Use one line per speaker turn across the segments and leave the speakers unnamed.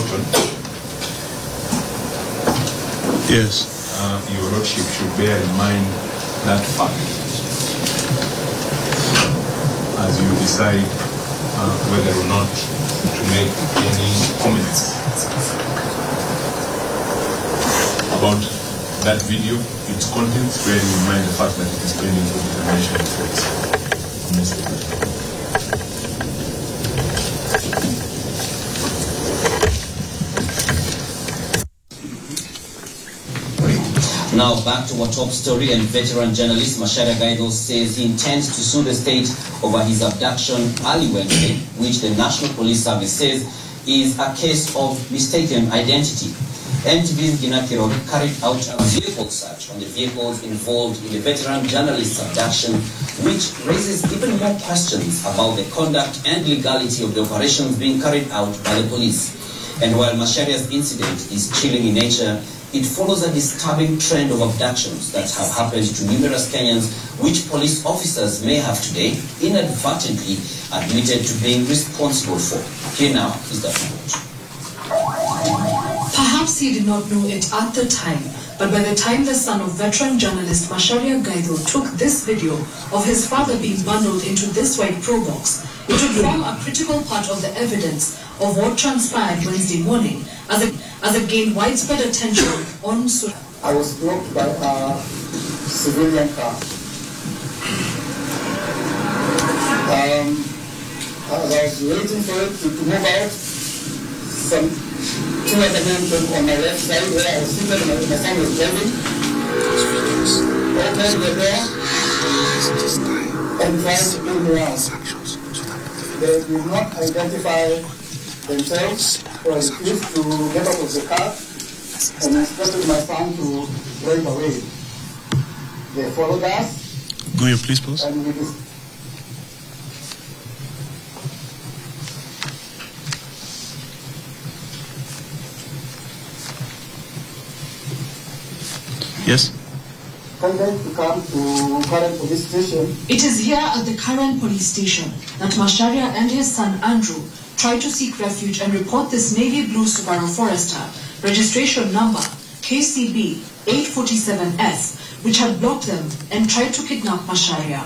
Stockton.
Yes.
Your Lordship should bear in mind that fact as you decide whether or not to make any comments about that video, its contents, bearing in mind the fact that it is pending for determination of facts.
Now back to our top story, and veteran journalist Macharia Gaido says he intends to sue the state over his abduction early Wednesday, which the National Police Service says is a case of mistaken identity. NTV's Gina Kirog carried out a vehicle search on the vehicles involved in the veteran journalist's abduction, which raises even more questions about the conduct and legality of the operations being carried out by the police. And while Macharia's incident is chilling in nature, it follows a disturbing trend of abductions that have happened to numerous Kenyans, which police officers may have today inadvertently admitted to being responsible for. Here now is that report.
Perhaps he did not know it at the time, but by the time the son of veteran journalist Macharia Gaido took this video of his father being bundled into this white pro box, it would form a critical part of the evidence of what transpired Wednesday morning as it gained widespread attention on social.
I was blocked by a civilian car. As I was waiting for it to move out, two other men came on my left side where I was seated and my son was driving. Opened the door and tried to pull me out. They did not identify themselves, so I refused to get out of the car and instructed my son to drive away. They followed us.
Go here, please, boss.
And we
Yes?
to come to current police station.
It is here at the current police station that Macharia and his son Andrew tried to seek refuge and report this navy blue Subaru Forester, registration number KCB 847S, which had blocked them and tried to kidnap Macharia.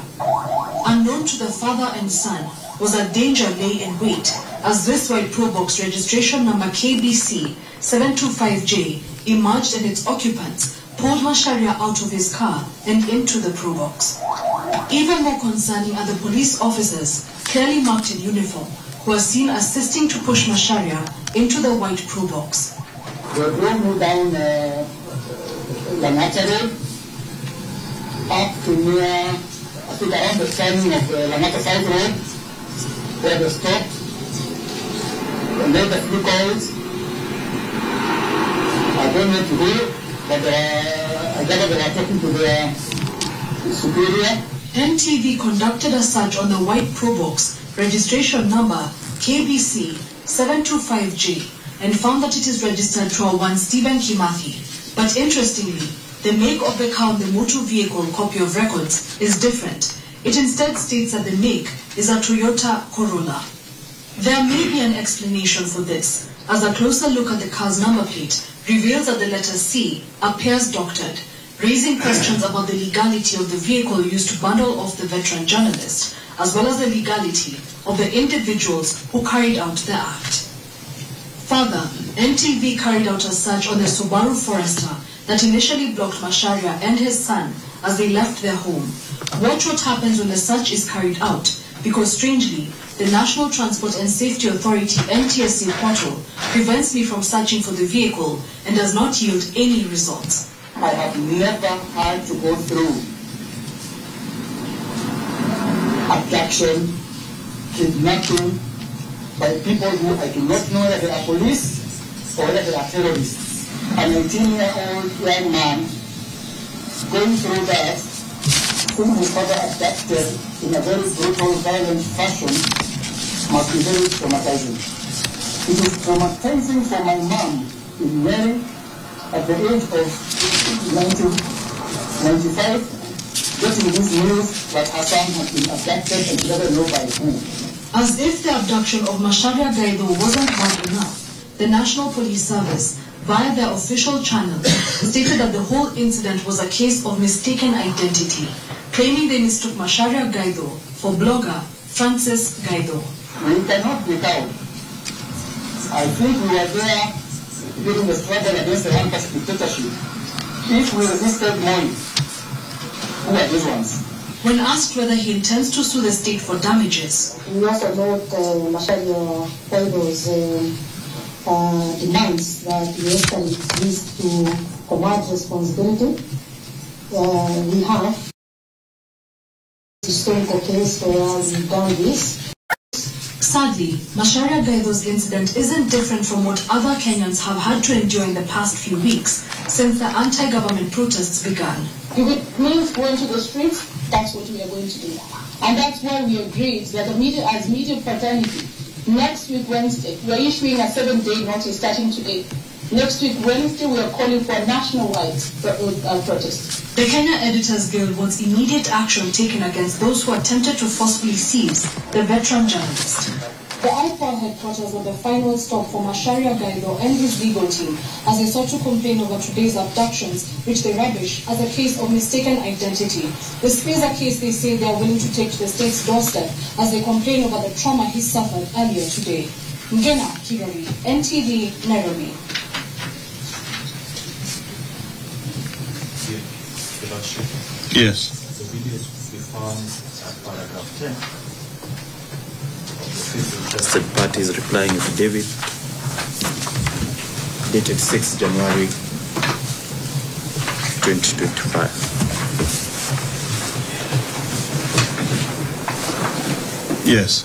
Unknown to the father and son was a danger lay in wait, as this white pro box registration number KBC 725J emerged and its occupants pulled Macharia out of his car and into the pro box. Even more concerning are the police officers, clearly marked in uniform, who are seen assisting to push Macharia into the white pro box.
They drove me down Langata Road, up to near, I think around the turning of Langata South Road, where they stopped. They made a few calls. I don't know to who, but I gather they were talking to their superior.
NTV conducted a search on the white pro box, registration number KBC 725J, and found that it is registered to a one Stephen Kimathi. But interestingly, the make of the car on the motor vehicle copy of records is different. It instead states that the make is a Toyota Corolla. There may be an explanation for this, as a closer look at the car's number plate reveals that the letter C appears doctored, raising questions about the legality of the vehicle used to bundle off the veteran journalist, as well as the legality of the individuals who carried out the act. Further, NTV carried out a search on the Subaru Forester that initially blocked Macharia and his son as they left their home. Watch what happens when the search is carried out, because strangely, the National Transport and Safety Authority NTSA portal prevents me from searching for the vehicle and does not yield any results.
I have never had to go through abduction, kidnapping by people who I do not know whether they are police or whether they are terrorists. A 19-year-old young man going through that, whom his father abducted in a very brutal, violent fashion, must be very traumatizing. It is traumatizing for my mom in Mary at the age of 95, getting this news that her son has been abducted and never know by whom.
As if the abduction of Macharia Gaido wasn't bad enough, the National Police Service, via their official channel, stated that the whole incident was a case of mistaken identity, claiming they mistook Macharia Gaido for blogger Francis Gaido.
We cannot be proud. I think we were there during the struggle against the one-party dictatorship. If we resisted Moi, who are these ones?
When asked whether he intends to sue the state for damages,
we also note Macharia Gaido's demands that the actually used to command responsibility. We have a historical case where we've done this.
Sadly, Macharia Gaido's incident isn't different from what other Kenyans have had to endure in the past few weeks since the anti-government protests began.
If it means going to the streets, that's what we are going to do. And that's why we agreed that as media fraternity, next week Wednesday, we are issuing a 7-day notice starting today. Next week Wednesday, we are calling for a national-wide protest.
The Kenya Editors Guild wants immediate action taken against those who attempted to forcefully seize the veteran journalist.
The IPOL headquarters are the final stop for Macharia Gaido and his legal team as they sought to complain over today's abductions, which they rubbish as a case of mistaken identity. This is a case they say they are willing to take to the state's doorstep as they complain over the trauma he suffered earlier today. Ngena Kirari, NTV, Nairobi.
Yes.
The video we found at paragraph 10. Interested parties replying affidavit dated 6 January 2025.
Yes.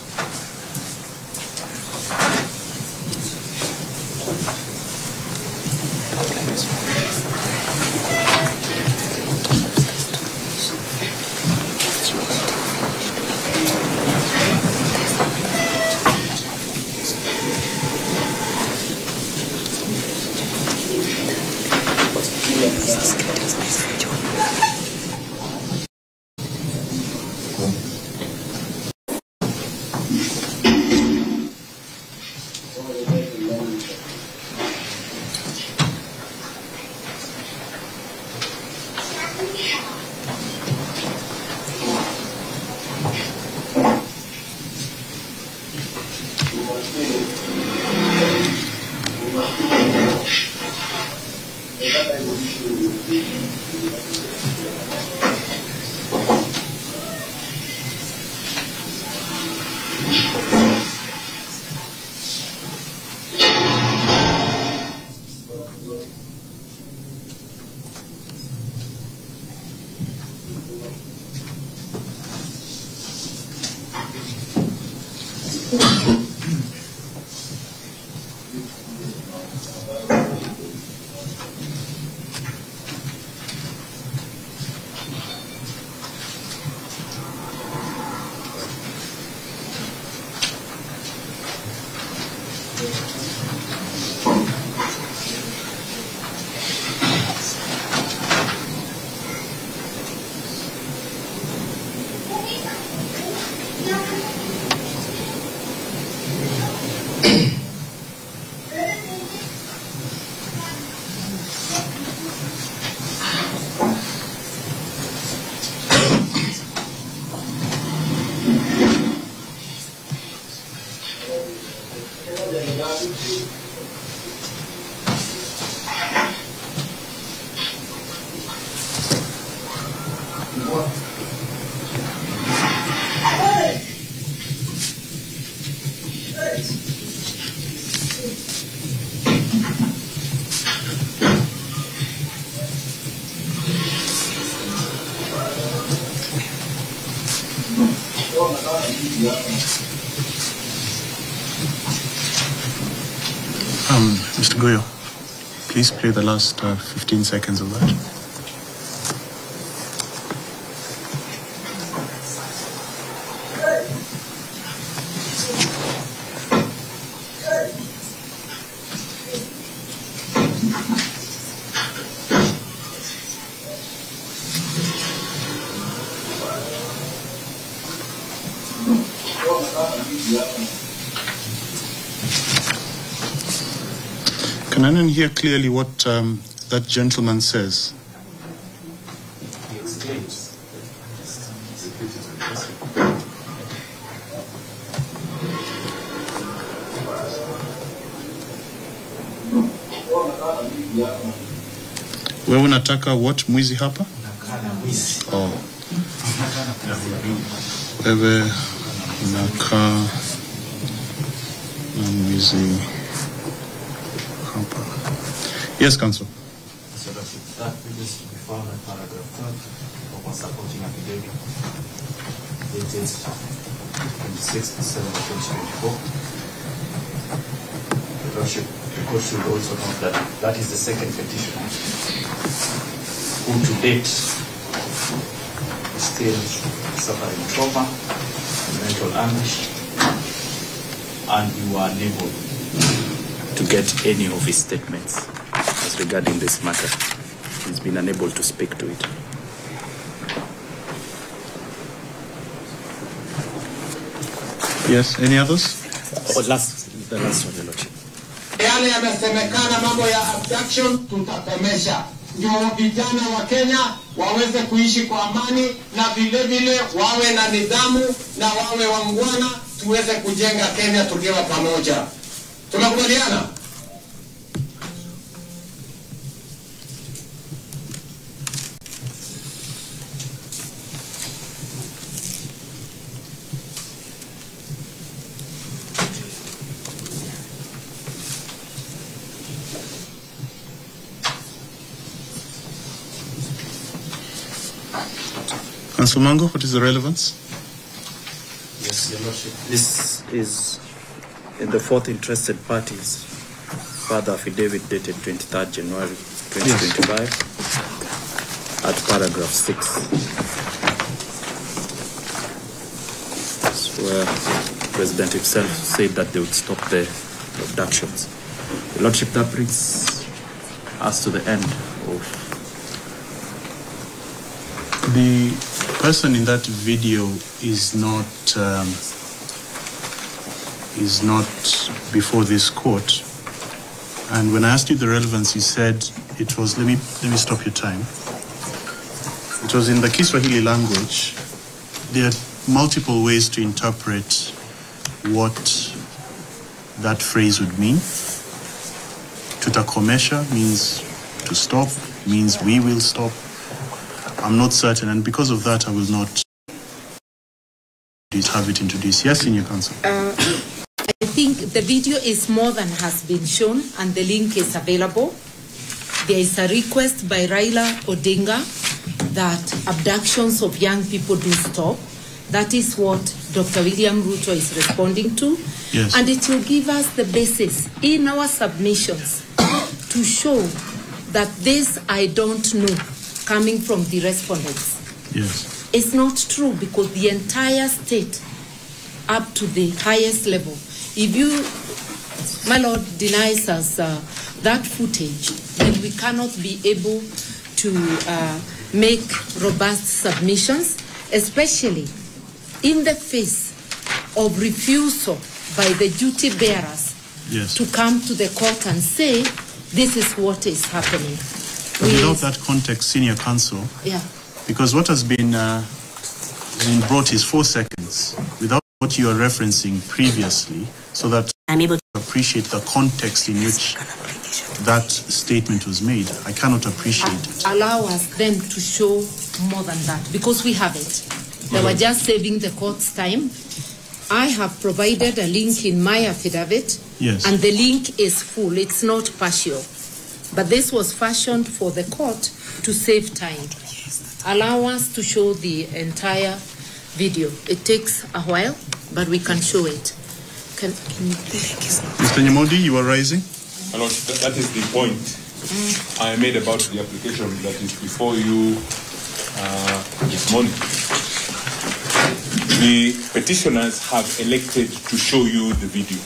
Mr. Goyo, please play the last 15 seconds of that. Can anyone hear clearly what that gentleman says?
He exclaims.
Wewe unataka what mwizi hapa? Oh. Wewe unakaa na mwizi hapa. Yes, Council.
So that video is to be found in paragraph 3 of our supporting affidavit dated 26th December 2024. The Lordship, the court should also note that that is the second petitioner who to date is still suffering trauma, mental anguish, and we were unable to get any of his statements as regarding this matter. He's been unable to speak to it.
Yes, any others?
Oh, the last one, Your Lordship.
Yale yamesemekana mambo ya abduction tutakomesha, ndio vijana wa Kenya waweze kuishi kwa amani na vile vile wawe na nidhamu na wawe wangwana, tuweze kujenga Kenya tukiwa pamoja. Tunakubaliana?
Council Mango, what is the relevance?
Yes, Your Lordship. This is in the fourth interested parties further affidavit dated 23rd January 2025 at paragraph 6. Where the President himself said that they would stop the abductions. Your Lordship, that brings us to the end of
The person in that video is not before this court. And when I asked you the relevance, you said it was. Let me stop your time. It was in the Kiswahili language. There are multiple ways to interpret what that phrase would mean. Tutakomesha means to stop, means we will stop. I'm not certain, and because of that, I will not have it introduced. Yes, Senior Counsel.
I think the video is more than has been shown, and the link is available. There is a request by Raila Odinga that abductions of young people do stop. That is what Dr. William Ruto is responding to.
Yes.
And it will give us the basis in our submissions to show that this I don't know coming from the respondents.
Yes.
It's not true, because the entire state up to the highest level, if you, my Lord, denies us that footage, then we cannot be able to make robust submissions, especially in the face of refusal by the duty bearers
Yes.
to come to the court and say, this is what is happening.
But without that context, Senior Counsel,
Yeah.
because what has been brought is 4 seconds, without what you are referencing previously, so that I'm able to appreciate the context in which that statement was made. I cannot appreciate it.
Allow us then to show more than that, because we have it. They were just saving the court's time. I have provided a link in my affidavit,
Yes.
and the link is full. It's not partial. But this was fashioned for the court to save time. Allow us to show the entire video. It takes a while, but we can show it. Can you please?
Mr. Nyamodi, you are rising.
My Lord, that is the point I made about the application that is before you this morning. The petitioners have elected to show you the video.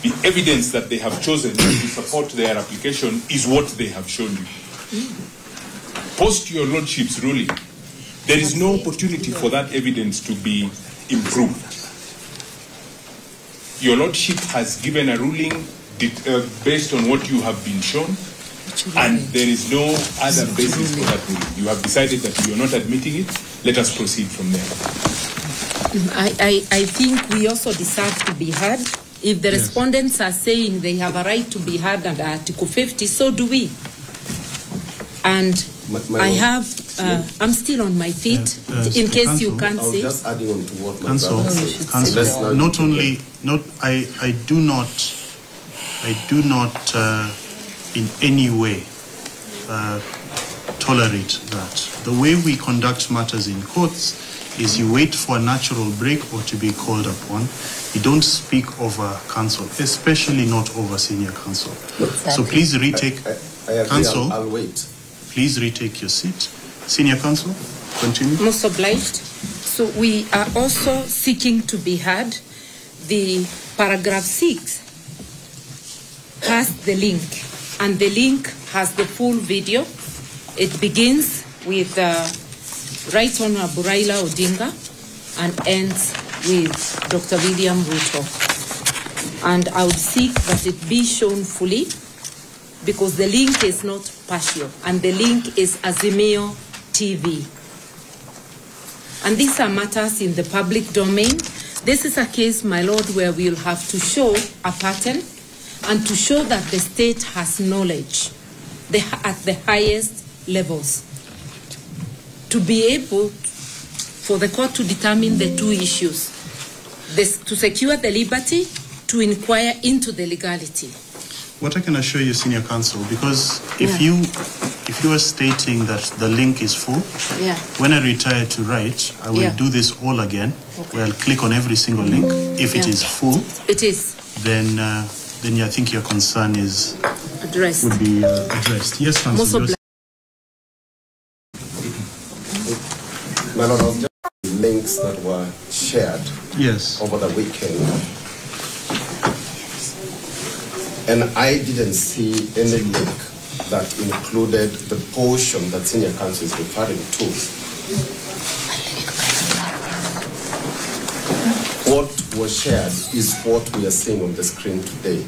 The evidence that they have chosen to support their application is what they have shown you. Post your Lordship's ruling, there is no opportunity for that evidence to be improved. Your Lordship has given a ruling based on what you have been shown, and there is no other basis for that ruling. You have decided that you are not admitting it. Let us proceed from there.
I think we also deserve to be heard. If the respondents are saying they have a right to be heard under Article 50, so do we. And I have, I'm still on my feet, in case you can't see.
I was just adding on to what my
Counsel,
brother said.
Counsel, not only, I do not in any way tolerate that. The way we conduct matters in courts is you wait for a natural break or to be called upon. You don't speak over counsel, especially not over senior counsel. So please retake,
I agree,
counsel.
I'll wait.
Please retake your seat. Senior counsel, continue.
Most obliged. So we are also seeking to be heard. The paragraph 6 has the link, and the link has the full video. It begins with Right Honorable Raila Odinga and ends with Dr. William Ruto. And I would seek that it be shown fully, because the link is not partial, and the link is Azimio TV. And these are matters in the public domain. This is a case, my lord, where we'll have to show a pattern and to show that the state has knowledge at the highest levels, to be able for the court to determine the two issues, to secure the liberty, to inquire into the legality.
What I can assure you, senior counsel, because if you are stating that the link is full, when I retire to write, I will do this all again. Okay. Where I'll click on every single link. If it is full, then I think your concern is
addressed.
Would be addressed. Yes, counsel.
My Lord, I was just links that were shared over the weekend. And I didn't see any link that included the portion that senior counsel is referring to. What was shared is what we are seeing on the screen today.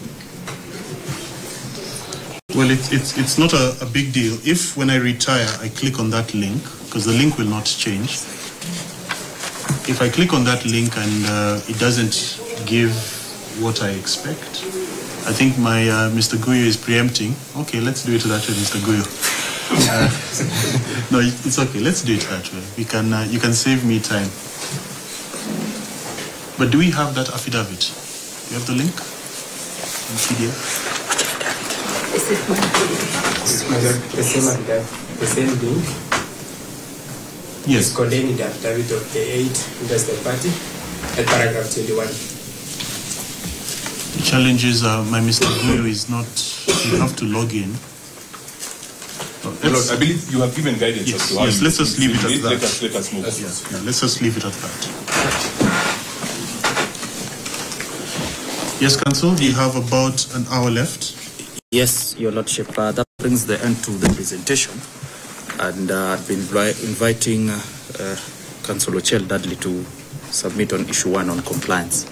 Well, it's not a big deal. If when I retire, I click on that link, because the link will not change. If I click on that link and it doesn't give what I expect, I think my Mr. Guyo is preempting. Okay, let's do it that way, Mr. Guyo. No, it's okay. Let's do it that way. We can. You can save me time. But do we have that affidavit? Do you have the link in PDF?
The same link.
Yes.
Is contained in the affidavit of the 8 interested party at paragraph 21.
The challenge is my Mr. Guyo is not. You have to log in.
Well, I believe you have given guidance as to how.
Yes, let's just leave it at that.
Let us move.
Let's just leave it at that. Yes, Counsel, we have about an hour left.
Yes, Your Lordship. That brings the end to the presentation. And I've been inviting Councillor Ochel Dudley to submit on issue 1 on compliance.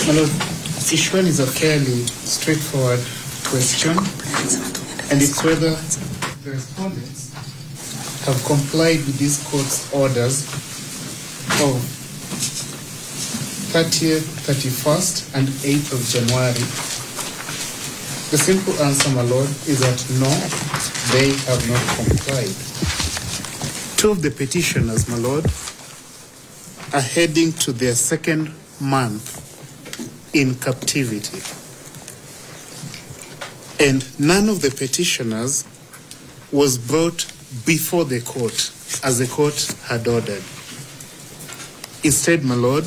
My Lord, issue 1 is a fairly straightforward question, and it's whether the respondents have complied with this court's orders of 30th, 31st, and 8th of January. The simple answer, my Lord, is that no, they have not complied. 2 of the petitioners, my Lord, are heading to their 2nd month in captivity. And none of the petitioners was brought before the court, as the court had ordered. Instead, my Lord,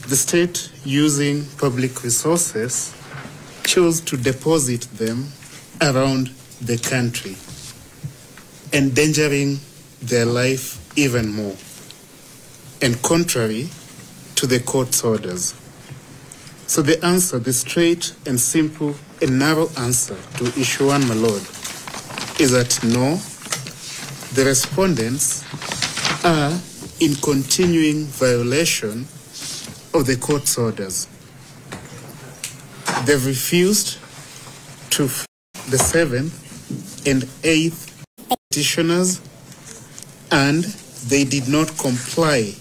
the state, using public resources, chose to deposit them around the country, endangering their life even more, and contrary to the court's orders. So the answer, the straight and simple and narrow answer to issue 1, my Lord, is that no, the respondents are in continuing violation of the court's orders. They've refused to the 7th and 8th petitioners, and they did not comply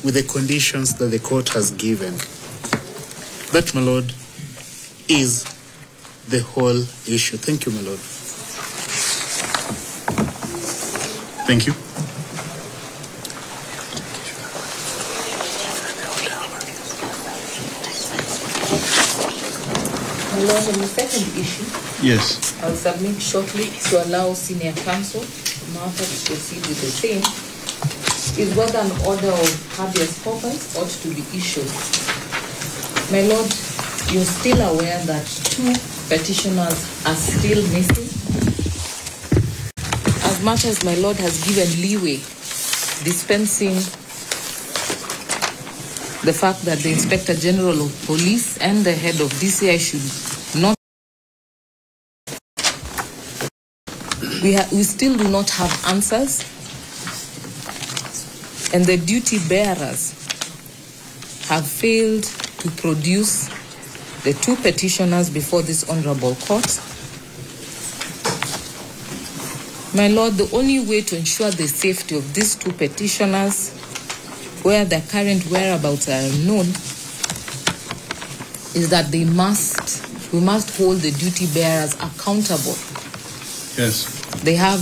with the conditions that the court has given. That, my lord, is the whole issue. Thank you, my lord.
Thank you.
My lord, on the second issue,
Yes.
I'll submit shortly to allow senior counsel Martha to proceed with the same, is whether an order of habeas corpus ought to be issued. My lord, you're still aware that 2 petitioners are still missing. As much as my lord has given leeway, dispensing the fact that the Inspector General of Police and the head of DCI should not, we still do not have answers, and the duty bearers have failed to produce the 2 petitioners before this honorable court. My lord, the only way to ensure the safety of these 2 petitioners, where their current whereabouts are unknown, is that we must hold the duty bearers accountable.
Yes.
They have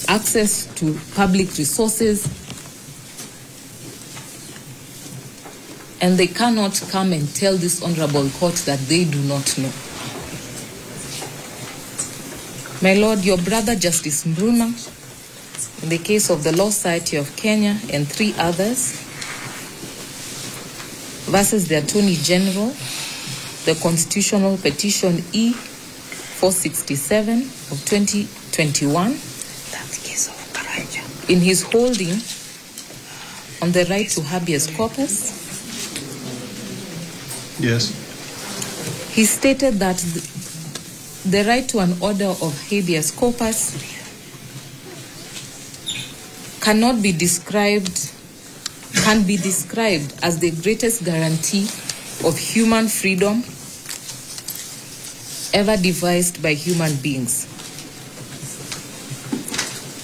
access to public resources, and they cannot come and tell this honorable court that they do not know. My lord, your brother Justice Mbruna, in the case of the Law Society of Kenya and 3 others, versus the Attorney General, the Constitutional Petition E-467 of 2021, in his holding on the right to habeas corpus,
Yes.
he stated that the right to an order of habeas corpus can be described as the greatest guarantee of human freedom ever devised by human beings.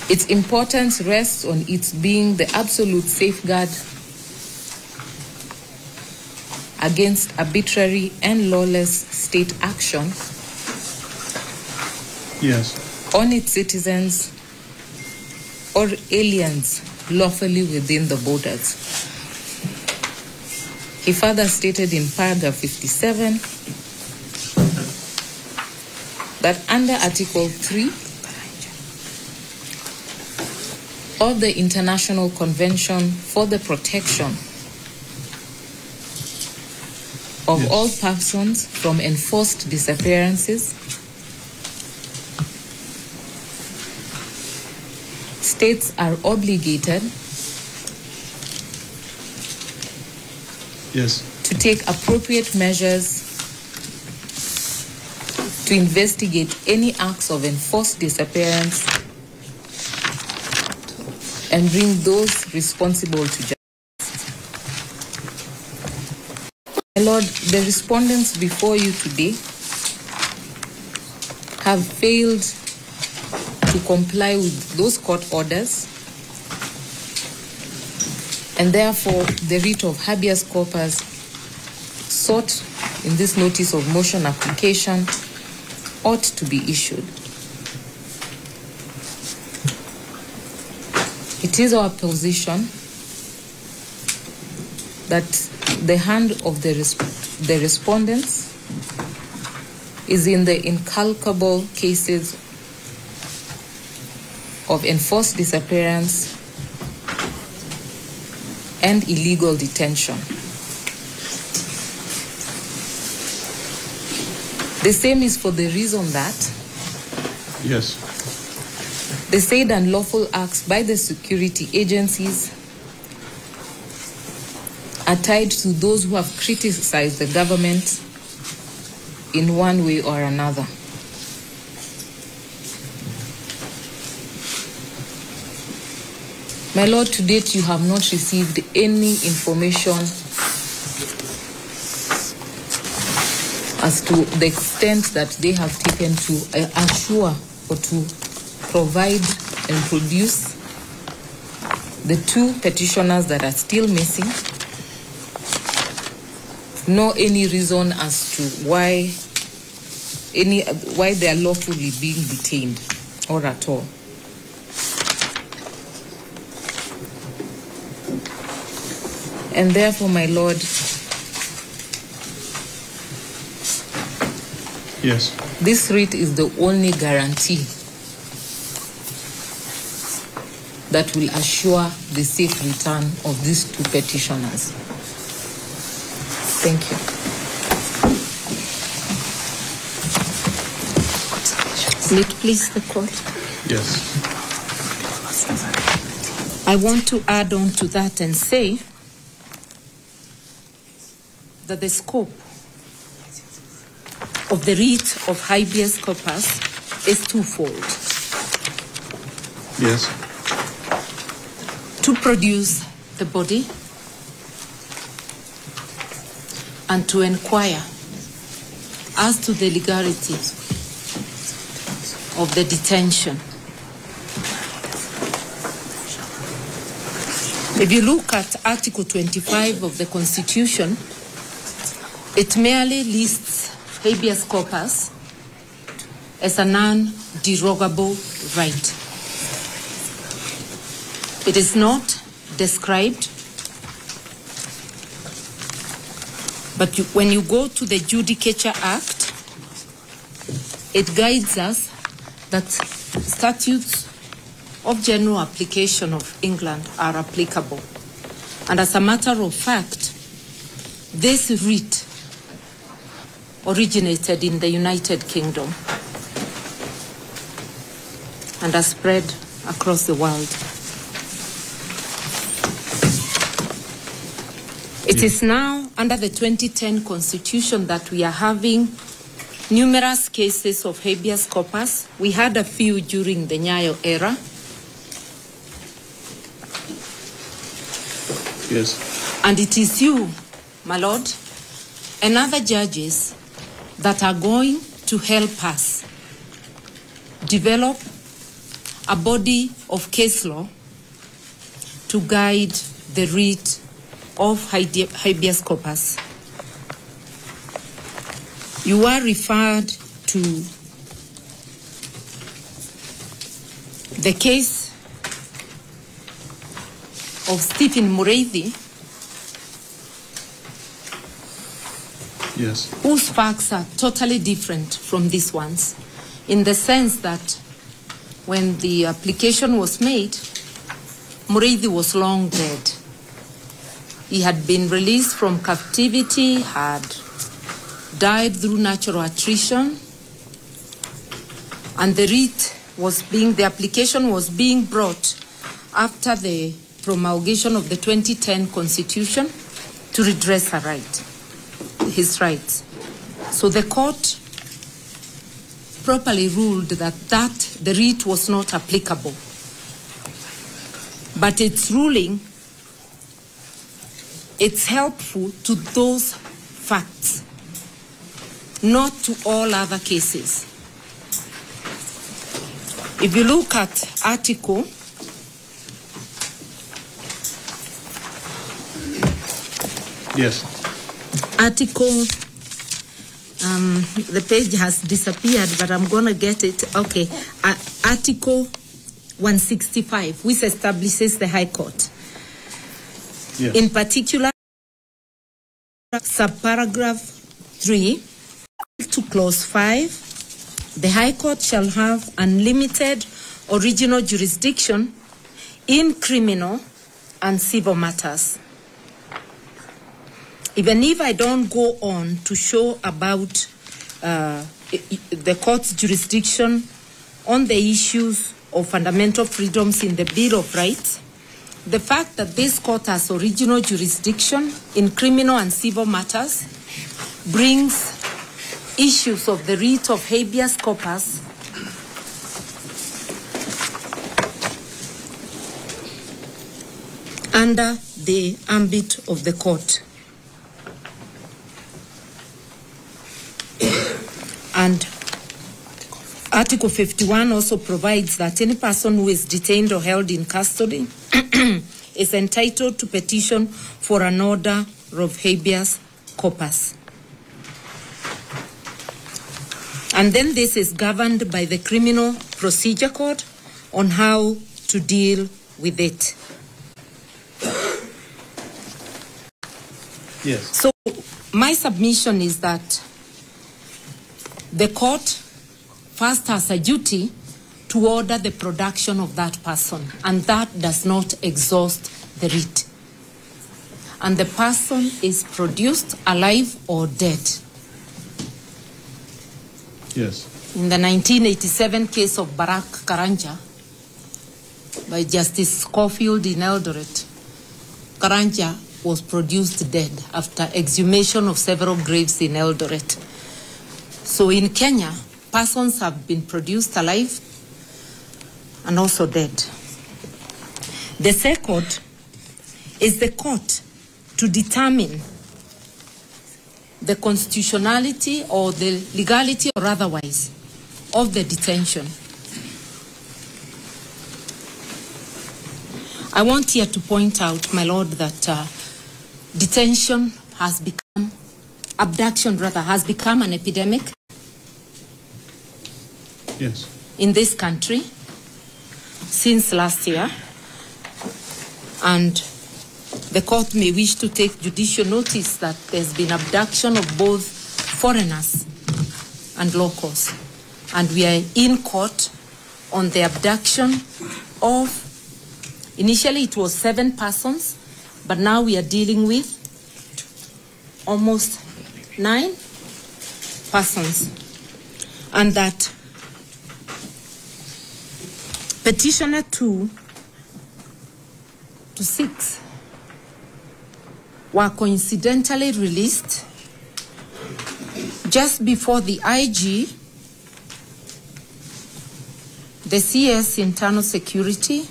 Its importance rests on its being the absolute safeguard against arbitrary and lawless state action
Yes.
on its citizens or aliens lawfully within the borders. He further stated in paragraph 57 that under Article 3 of the International Convention for the Protection of
Yes.
all persons from enforced disappearances, states are obligated
Yes.
to take appropriate measures to investigate any acts of enforced disappearance and bring those responsible to justice. My Lord, the respondents before you today have failed to comply with those court orders, and therefore the writ of habeas corpus sought in this notice of motion application ought to be issued. It is our position that the hand of the respondents is in the incalculable cases of enforced disappearance and illegal detention. The same is for the reason that
Yes.
the said unlawful acts by the security agencies are tied to those who have criticized the government in one way or another. My Lord, to date you have not received any information as to the extent that they have taken to assure or to provide and produce the two petitioners that are still missing. No any reason as to why they are lawfully being detained or at all. And therefore, my Lord,
yes,
this writ is the only guarantee that will assure the safe return of these two petitioners. Thank you. May it please the court?
yes.
I want to add on to that and say that the scope of the writ of habeas corpus is twofold.
Yes.
To produce the body and to inquire as to the legality of the detention. If you look at Article 25 of the Constitution, it merely lists habeas corpus as a non-derogable right. It is not described, but when you go to the Judicature Act, it guides us that statutes of general application of England are applicable. And as a matter of fact, this writ originated in the United Kingdom and has spread across the world. It is now under the 2010 Constitution that we are having numerous cases of habeas corpus. We had a few during the Nyayo era.
Yes.
And it is you, my Lord, and other judges that are going to help us develop a body of case law to guide the writ of habeas corpus. You are referred to the case of Stephen Mureithi,
yes,
whose facts are totally different from these ones, in the sense that when the application was made, Mureithi was long dead. He had been released from captivity, had died through natural attrition, and the application was being brought after the promulgation of the 2010 Constitution to redress his rights. So the court properly ruled that the writ was not applicable. But its ruling, it's helpful to those facts, not to all other cases. If you look at Article Article, the page has disappeared, but I'm going to get it. Okay. Article 165, which establishes the High Court.
Yes.
In particular, subparagraph 3 to clause 5, the High Court shall have unlimited original jurisdiction in criminal and civil matters. Even if I don't go on to show about the court's jurisdiction on the issues of fundamental freedoms in the Bill of Rights, the fact that this court has original jurisdiction in criminal and civil matters brings issues of the writ of habeas corpus under the ambit of the court. And Article 51 also provides that any person who is detained or held in custody is entitled to petition for an order of habeas corpus. And then this is governed by the Criminal Procedure Code on how to deal with it.
Yes.
So my submission is that the court first has a duty to order the production of that person, and that does not exhaust the writ. And the person is produced alive or dead.
Yes.
In the 1987 case of Barak Karanja by Justice Schofield in Eldoret, Karanja was produced dead after exhumation of several graves in Eldoret. So in Kenya, persons have been produced alive and also dead. The second is the court to determine the constitutionality or the legality or otherwise of the detention. I want here to point out, my Lord, that detention has become, abduction rather, has become an epidemic.
Yes.
In this country since last year, and the court may wish to take judicial notice that there's been abduction of both foreigners and locals, and we are in court on the abduction of, initially it was 7 persons, but now we are dealing with almost 9 persons, and that petitioner 2 to 6 were coincidentally released just before the IG, the CS Internal Security,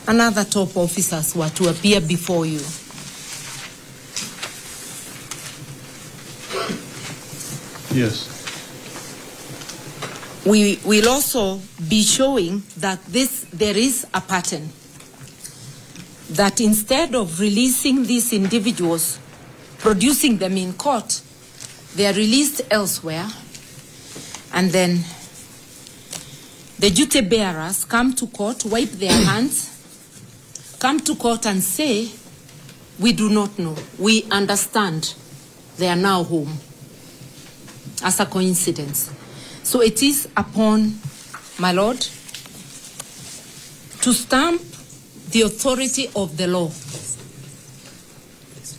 and other top officers were to appear before you.
Yes.
We will also be showing that there is a pattern, that instead of releasing these individuals, producing them in court, they are released elsewhere, and then the duty bearers come to court, wipe their hands, come to court and say, we do not know, we understand they are now home, as a coincidence. So it is upon, my Lord, to stamp the authority of the law,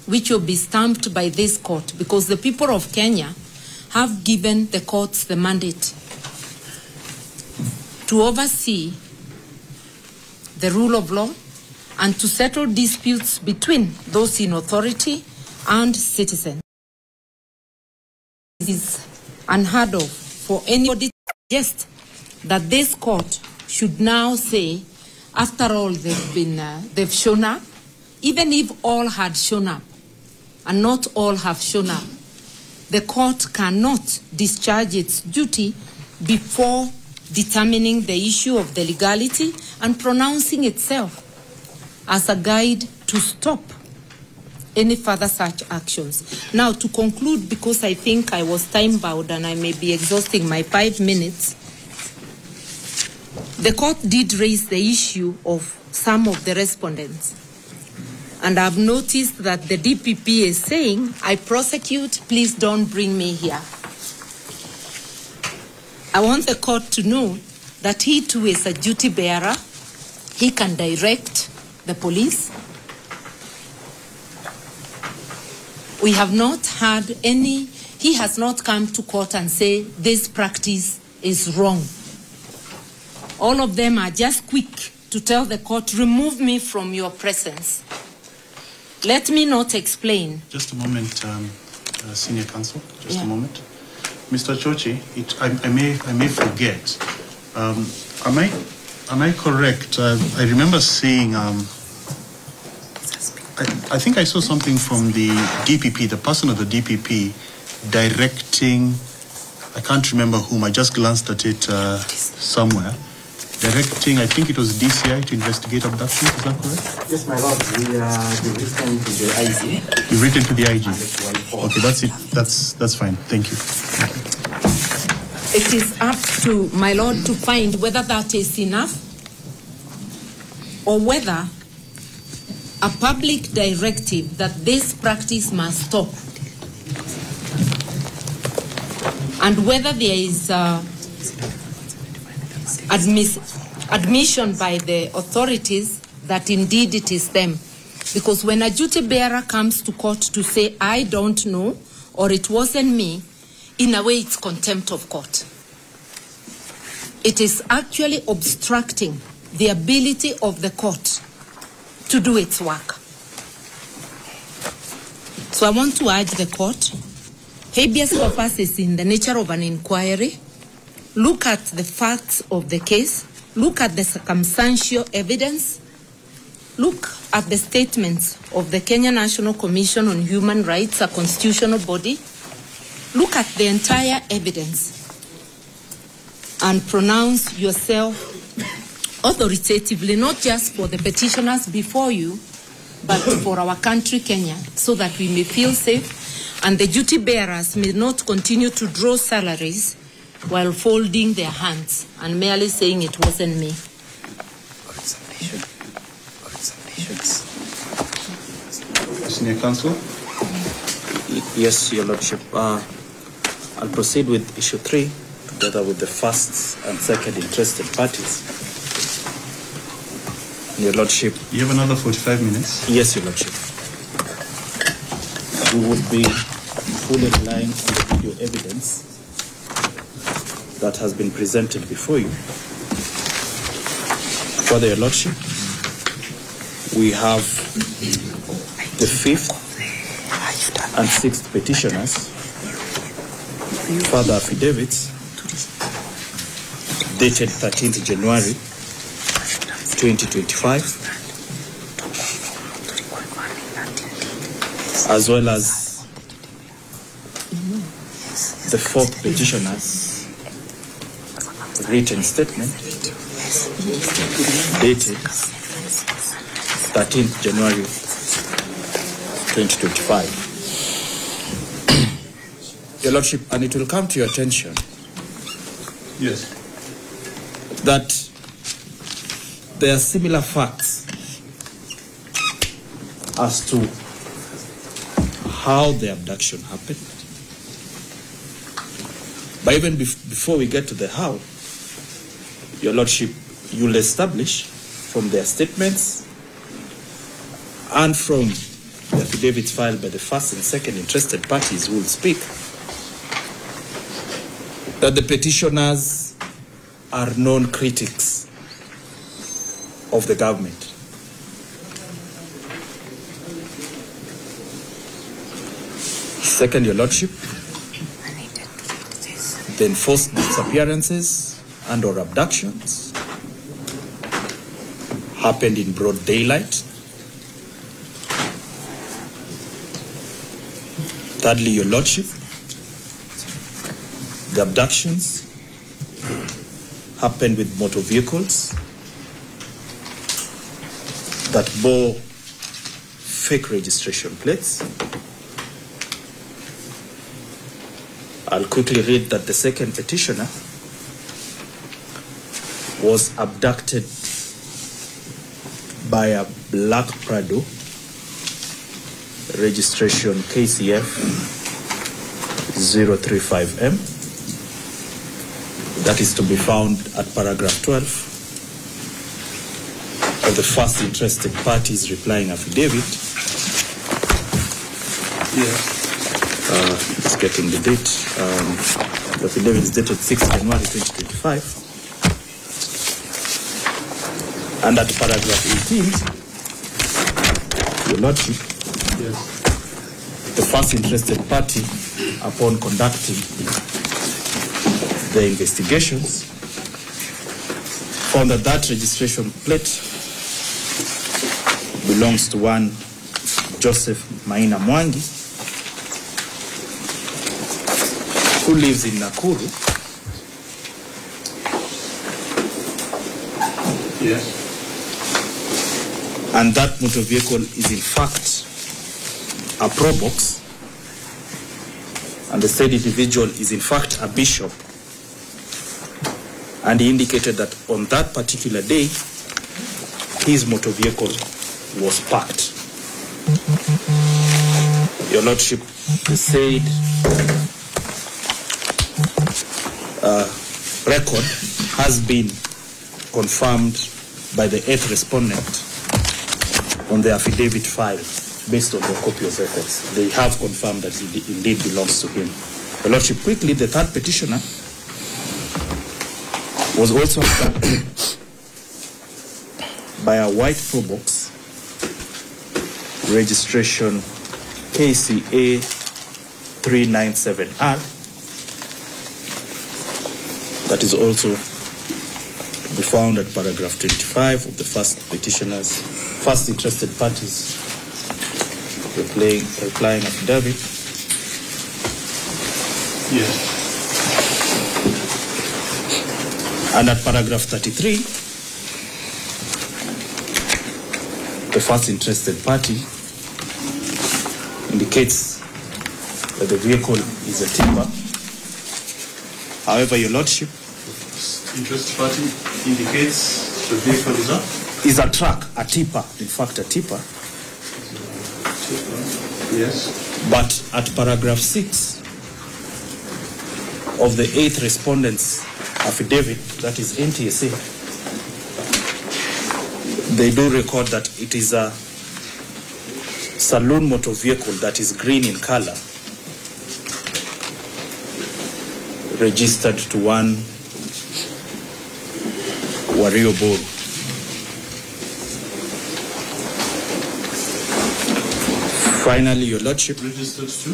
which will be stamped by this court, because the people of Kenya have given the courts the mandate to oversee the rule of law and to settle disputes between those in authority and citizens. It is unheard of for anybody to suggest that this court should now say, after all they've shown up, even if all had shown up, and not all have shown up, the court cannot discharge its duty before determining the issue of the legality and pronouncing itself as a guide to stop any further such actions. Now, to conclude, because I think I was time-bound and I may be exhausting my 5 minutes, the court did raise the issue of some of the respondents. And I've noticed that the DPP is saying, I prosecute, please don't bring me here. I want the court to know that he too is a duty bearer. He can direct the police. We have not had any, he has not come to court and say this practice is wrong. All of them are just quick to tell the court, remove me from your presence. Let me not explain.
Just a moment, Senior Counsel, just a moment. Mr. Chochi, I may forget. Am I correct? I remember seeing, I think I saw something from the DPP, the person of the DPP, directing I can't remember whom, I just glanced at it somewhere, directing, I think it was DCI to investigate abductions, is that correct?
Yes, my lord, we are written to the IG.
You've written to the IG? Okay, that's it. That's fine. Thank you.
It is up to my lord to find whether that is enough or whether a public directive that this practice must stop, and whether there is admission by the authorities that indeed it is them. Because when a duty bearer comes to court to say, I don't know, or it wasn't me, in a way it's contempt of court. It is actually obstructing the ability of the court to do its work. So I want to urge the court, habeas corpus is in the nature of an inquiry. Look at the facts of the case, look at the circumstantial evidence, look at the statements of the Kenya National Commission on Human Rights, a constitutional body. Look at the entire evidence and pronounce yourself authoritatively, not just for the petitioners before you, but for our country, Kenya, so that we may feel safe and the duty bearers may not continue to draw salaries while folding their hands and merely saying it wasn't me.
Senior Counsel?
Yes, Your Lordship. I'll proceed with issue 3, together with the first and second interested parties. Your Lordship.
You have another 45 minutes?
Yes, Your Lordship. We would be fully relying on the video evidence that has been presented before you. Further, Your Lordship, we have the 5th and 6th petitioners, further affidavits dated 13th January 2025, as well as the 4th petitioner's written statement dated 13th January 2025. Your Lordship, and it will come to your attention,
yes,
that there are similar facts as to how the abduction happened. But even before we get to the how, Your Lordship, you'll establish from their statements and from the affidavits filed by the first and second interested parties who will speak that the petitioners are known critics of the government. Second, Your Lordship, the enforced disappearances and or abductions happened in broad daylight. Thirdly, Your Lordship, the abductions happened with motor vehicles that bore fake registration plates. I'll quickly read that the second petitioner was abducted by a black Prado, registration KCF 035M. That is to be found at paragraph 12 of the first interested parties replying affidavit. It's getting the date. The affidavit is dated 6 January 2025. And at paragraph 18, Your Lordship, the first interested party, upon conducting the investigations, found that that registration plate belongs to one Joseph Maina Mwangi, who lives in Nakuru.
Yes.
And that motor vehicle is in fact a probox, and the said individual is in fact a bishop, and he indicated that on that particular day his motor vehicle was parked. Your Lordship, the said record has been confirmed by the 8th respondent on the affidavit file based on the copy of records. They have confirmed that it indeed belongs to him. Your Lordship, quickly, the third petitioner was also abducted by a white probox, registration KCA 397R, that is also to be found at paragraph 25 of the first petitioner's first interested parties replying affidavit.
Yes.
And at paragraph 33, the first interested party indicates that the vehicle is a tipper. However, Your Lordship,
Interested party indicates the vehicle
is a truck, a tipper, in fact a tipper.
Yes.
But at paragraph 6 of the 8th respondent's affidavit, that is NTSA, they do record that it is a saloon motor vehicle that is green in color, registered to one Wario Boru. Finally, Your Lordship,
Registered to?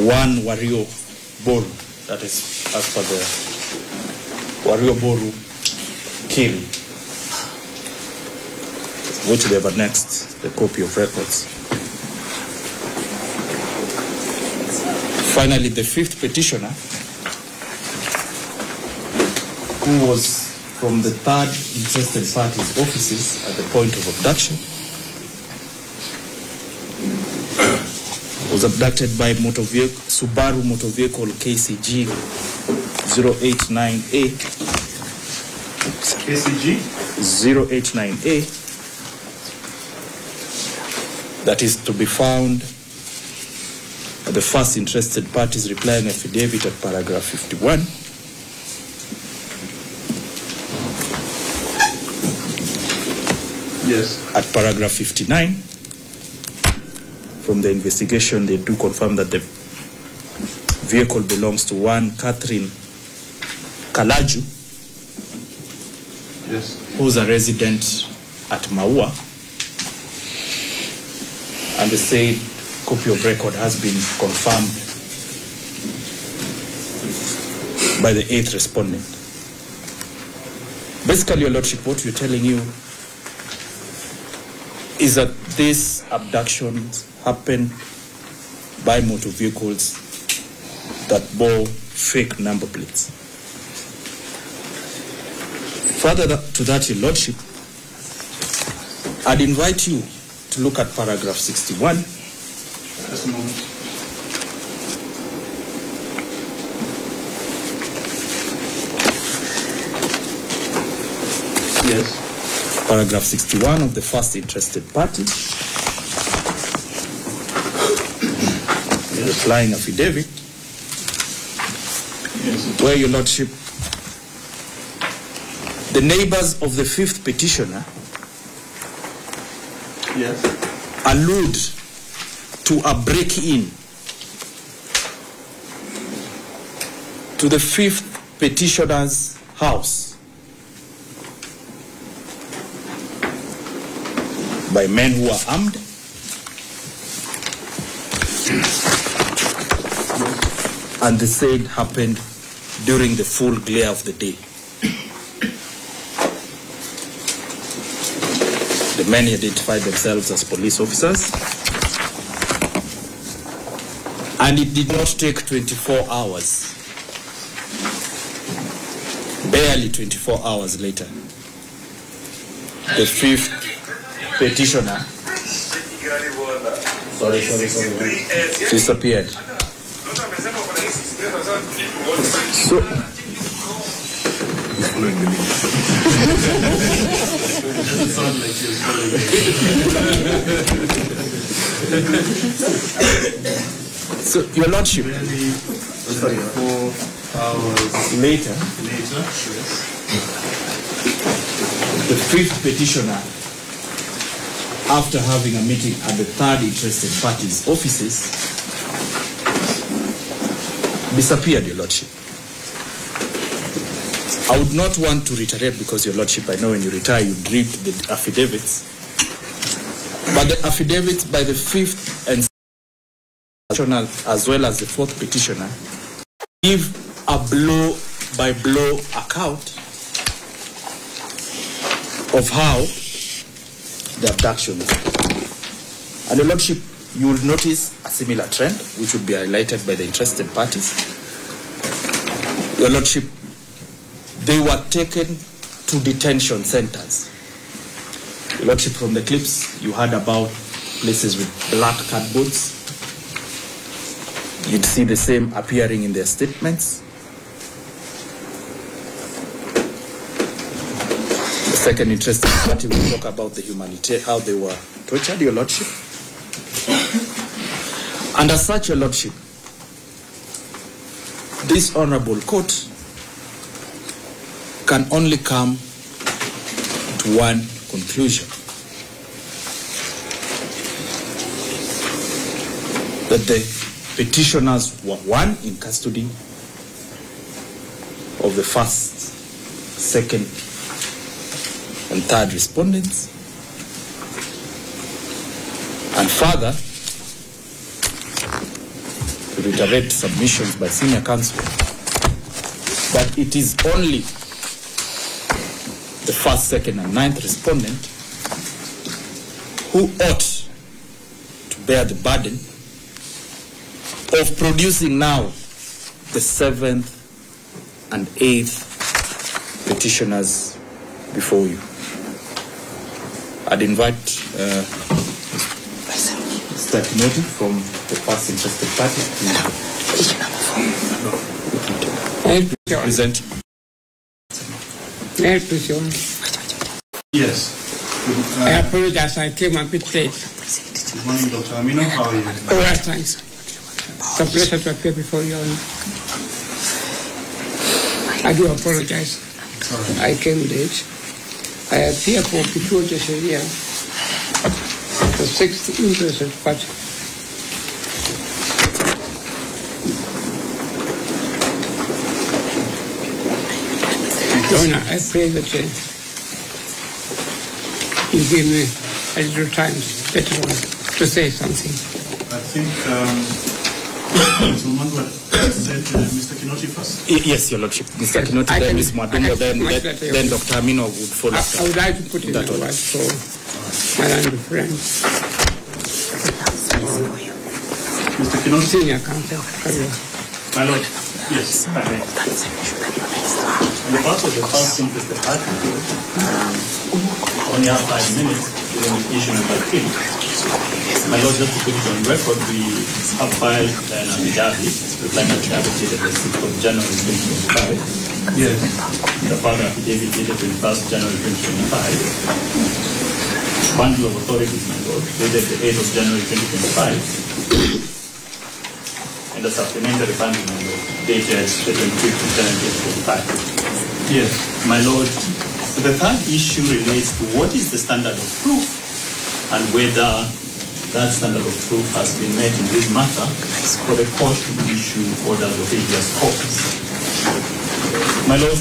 one Wario Boru, that is as per the Wario Boru kill, which they have annexed the copy of records. Finally, the 5th petitioner, who was from the 3rd interested party's offices at the point of abduction, was abducted by Subaru motor vehicle KCG 089A.
KCG
089A, that is to be found at the first interested party's replying affidavit at paragraph 51.
Yes.
At paragraph 59, from the investigation, they do confirm that the vehicle belongs to one Catherine Kalaju,
Yes.
who's a resident at Maua, and the said copy of record has been confirmed by the 8th respondent. Basically, Your Lordship, what we're telling you is that these abductions happened by motor vehicles that bore fake number plates. Further to that, Your Lordship, I'd invite you to look at paragraph 61.
Just a moment. Yes.
Paragraph 61 of the first interested party, replying affidavit, where Your Lordship, the neighbors of the 5th petitioner
Yes.
allude to a break-in to the 5th petitioner's house by men who are armed and the said happened during the full glare of the day. The men identified themselves as police officers
And it did not take 24 hours. Barely 24 hours later, the fifth petitioner disappeared. So, Your Lordship, 4 hours later, the fifth petitioner, after having a meeting at the third interested party's offices, disappeared, Your Lordship. I would not want to reiterate because, Your Lordship, I know when you retire you read the affidavits, but the affidavits by the fifth and petitioner as well as the fourth petitioner give a blow-by-blow account of how the abduction. And, Your Lordship, you will notice a similar trend which would be highlighted by the interested parties. Your Lordship, they were taken to detention centers. Your Lordship, from the clips you heard about places with black cardboards. You'd see the same appearing in their statements. The second interested party will talk about the humanitarian, how they were tortured, Your Lordship. And as such, Your Lordship, this honorable court can only come to one conclusion: that the petitioners were, one, in custody of the first, second, and third respondents, and further, to reiterate submissions by senior counsel, that it is only the first, second, and ninth respondent who ought to bear the burden of producing now the seventh and eighth petitioners before you. I'd invite Mr. Kinoti from the first interested party to present.
Yes.
I apologize, I came a bit late.
Good morning, Dr. Amino. How are you?
All right, thanks. It's a pleasure to appear before you. I do apologize. I came late. I appear for Kituo Sheria, the sixth interested party. Donna, I pray that you give me a little time to say something.
I think Mr. Kinoti first.
Yes, Your Lordship. Mr. Kinoti, then Ms. Mwadungo, then Dr. Amino would follow.
I would like to put in a word for my learned friend.
Mr. Kinoti.
Senior counsel.
My Lord. Yes. On the part of the first interested party, only have 5 minutes to the issue number 3. My Lord, just to put it on record, we have filed an affidavit, replying affidavit dated the 6th of January 2025. Yes. The further affidavit dated 21st January 2025. Bundle of authorities, my Lord, dated the 8th of January 2025. And the supplementary bundle, my Lord, dated the 25th of January 2025. Yes. My Lord, the third issue relates to what is the standard of proof and whether that standard of proof has been met in this matter for the court to issue orders of habeas corpus. My Lord,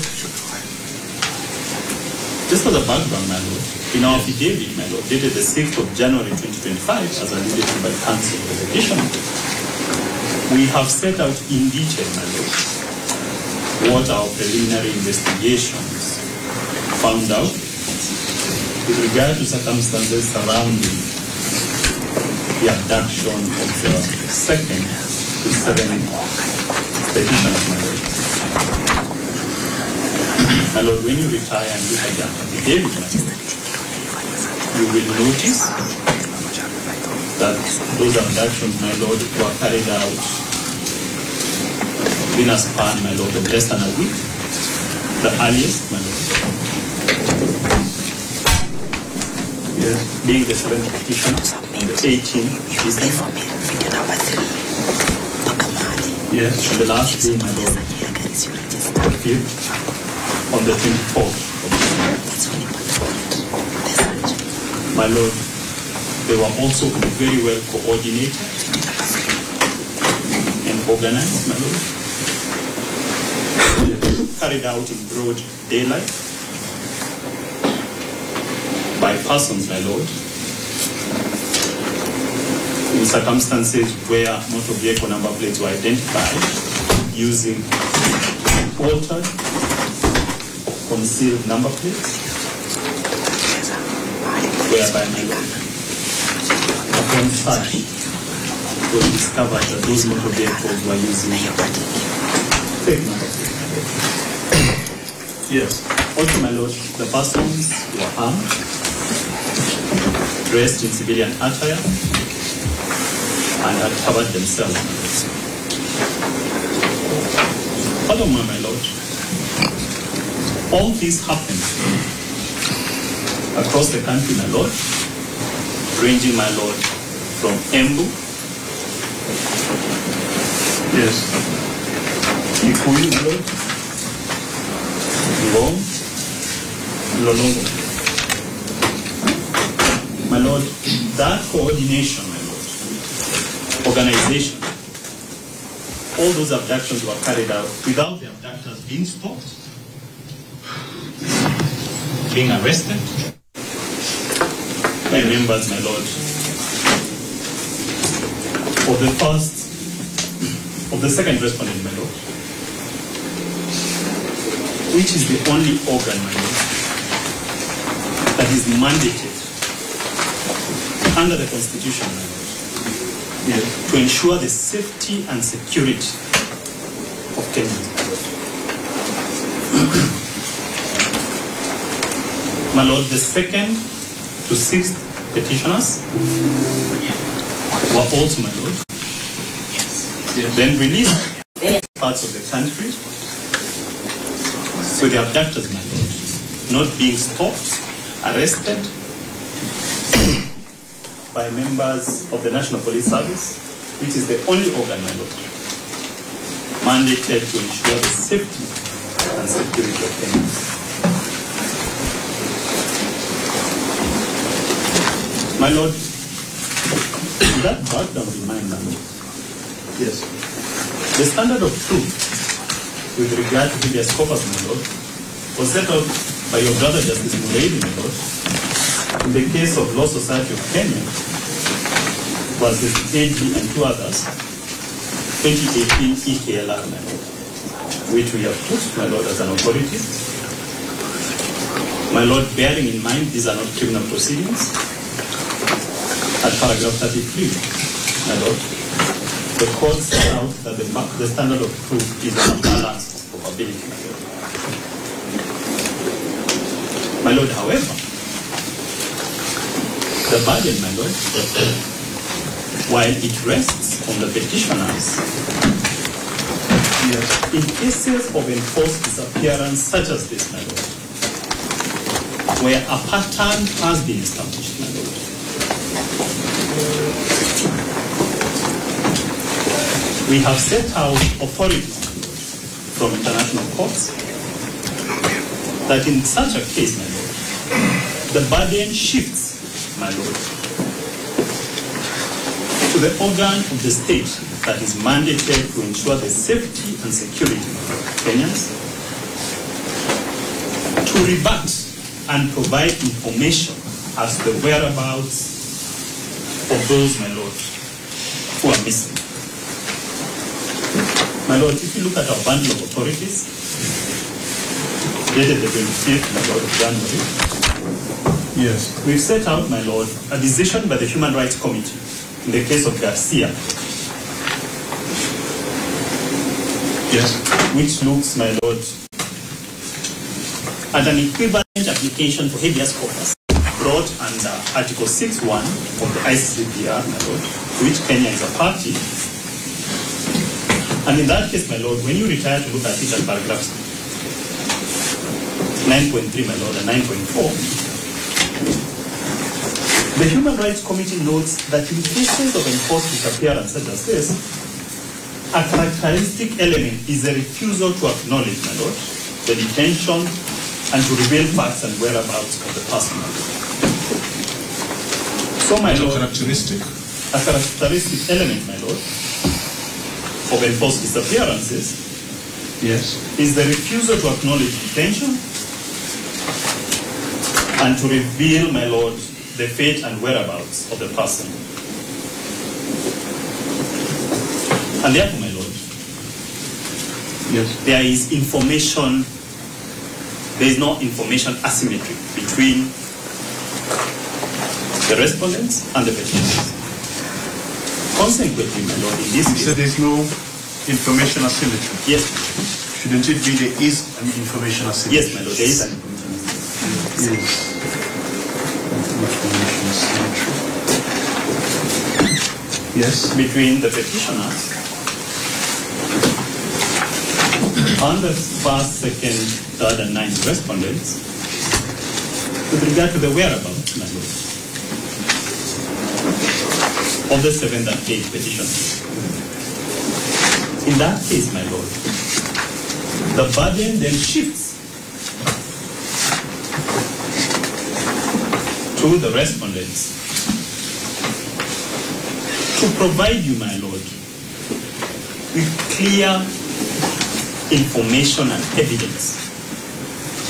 just as a background, my Lord, in our affidavit, my Lord, dated the 6th of January 2025, as alluded to by counsel for the petition, we have set out in detail, my Lord, what our preliminary investigations found out with regard to circumstances surrounding the abduction of the second
to 7 petitions, my Lord. My Lord, when you retire and look at the affidavit, my Lord, you will notice that those abductions, my Lord, were carried out in a span, my Lord, of less than a week. The earliest, my Lord. Yes, being the 7th petition on the 18th December. Yes, and the last being, my Lord, the 5th on the 24th of December. My Lord, they were also very well coordinated and organized, my Lord. Carried out in broad daylight by persons, my Lord, in circumstances where motor vehicle number plates were identified using altered, concealed number plates, whereby, my Lord, upon search, it was discovered that those motor vehicles were using fake number plates. Yes. Also, my Lord, the persons were armed, dressed in civilian attire, and had covered themselves. Furthermore, my Lord, all this happened across the country, my Lord, ranging, my Lord, from Embu, yes, Kikuyu, my Lord, Ngong, Lolongo. My Lord, that coordination, my Lord, organization, all those abductions were carried out without the abductors being stopped, being arrested by members, my Lord, of the second respondent, my Lord, which is the only organ, my Lord, that is mandated under the Constitution, my Lord, to ensure the safety and security of Kenyans, my Lord. The 2nd to 6th petitioners were also, my Lord, then released parts of the country, so the abductors, my Lord, not being stopped, arrested by members of the National Police Service, which is the only organ, my Lord, mandated to ensure the safety and security of Kenyans. My Lord, with that background in mind, my Lord, yes, the standard of truth with regard to habeas corpus, my Lord, was set out by your brother Justice Mureithi, my Lord, in the case of Law Society of Kenya versus AG and 2 others, 2018 EKLR, my Lord, which we have put, my Lord, as an authority. My Lord, bearing in mind these are not criminal proceedings, at paragraph 33, my Lord, the court set out that the standard of proof is on a balance of probability, my Lord. My Lord, however, the burden, my Lord, while it rests on the petitioners, in cases of enforced disappearance such as this, my Lord, where a pattern has been established, my Lord, we have set out authorities, my Lord, from international courts that in such a case, my Lord, the burden shifts, my Lord, to the organ of the state that is mandated to ensure the safety and security of Kenyans, to rebut and provide information as to the whereabouts of those, my Lord, who are missing. My Lord, if you look at our bundle of authorities, dated the 25th, my Lord, of January, yes, we've set out, my Lord, a decision by the Human Rights Committee in the case of Garcia,
Yes.
Which looks, my lord, at an equivalent application for habeas corpus brought under Article 6.1 of the ICCPR, my lord, to which Kenya is a party. And in that case, my lord, when you retire to look at it at paragraphs 9.3, my lord, and 9.4, the Human Rights Committee notes that in cases of enforced disappearance such as this, a characteristic element is a refusal to acknowledge, my lord, the detention and to reveal facts and whereabouts of the person. So, my lord, a characteristic element, my lord, of enforced disappearances,
yes,
is the refusal to acknowledge detention and to reveal, my lord, the fate and whereabouts of the person. And therefore, my lord,
yes,
there is information, there is no information asymmetry between the respondents and the petitioners. Consequently, my lord, in this case,
so there's no information asymmetry?
Yes.
Shouldn't it be there is an information asymmetry?
Yes, my lord, there is an information asymmetry.
Yes. Information asymmetry. Yes.
Between the petitioners and the first, second, third, and ninth respondents with regard to the whereabouts, my lord, of the seventh and eighth petitioners. In that case, my lord, the burden then shifts to the respondents to provide you, my lord, with clear information and evidence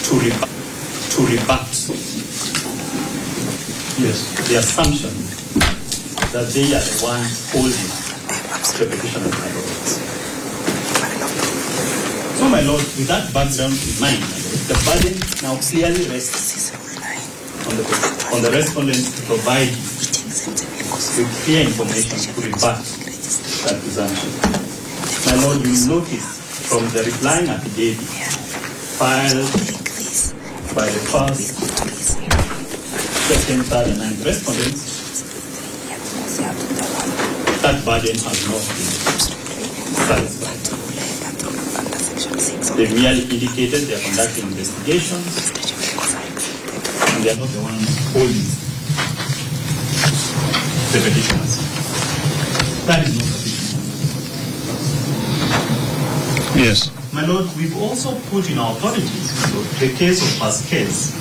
to rebut
yes,
the assumption that they are the ones holding the petitioner's my lord. So, my lord, with that background in mind, my lord, the burden now clearly rests on the respondents to provide with clear information to rebut that presumption. My lord, you will notice from the replying affidavit filed by the first, second, third, and ninth respondents, that burden has not been satisfied. They merely indicated they are conducting investigations and they are not the ones holding the petitioners. That is not sufficient.
yes.
My lord, we've also put in our authorities the case of Vasquez.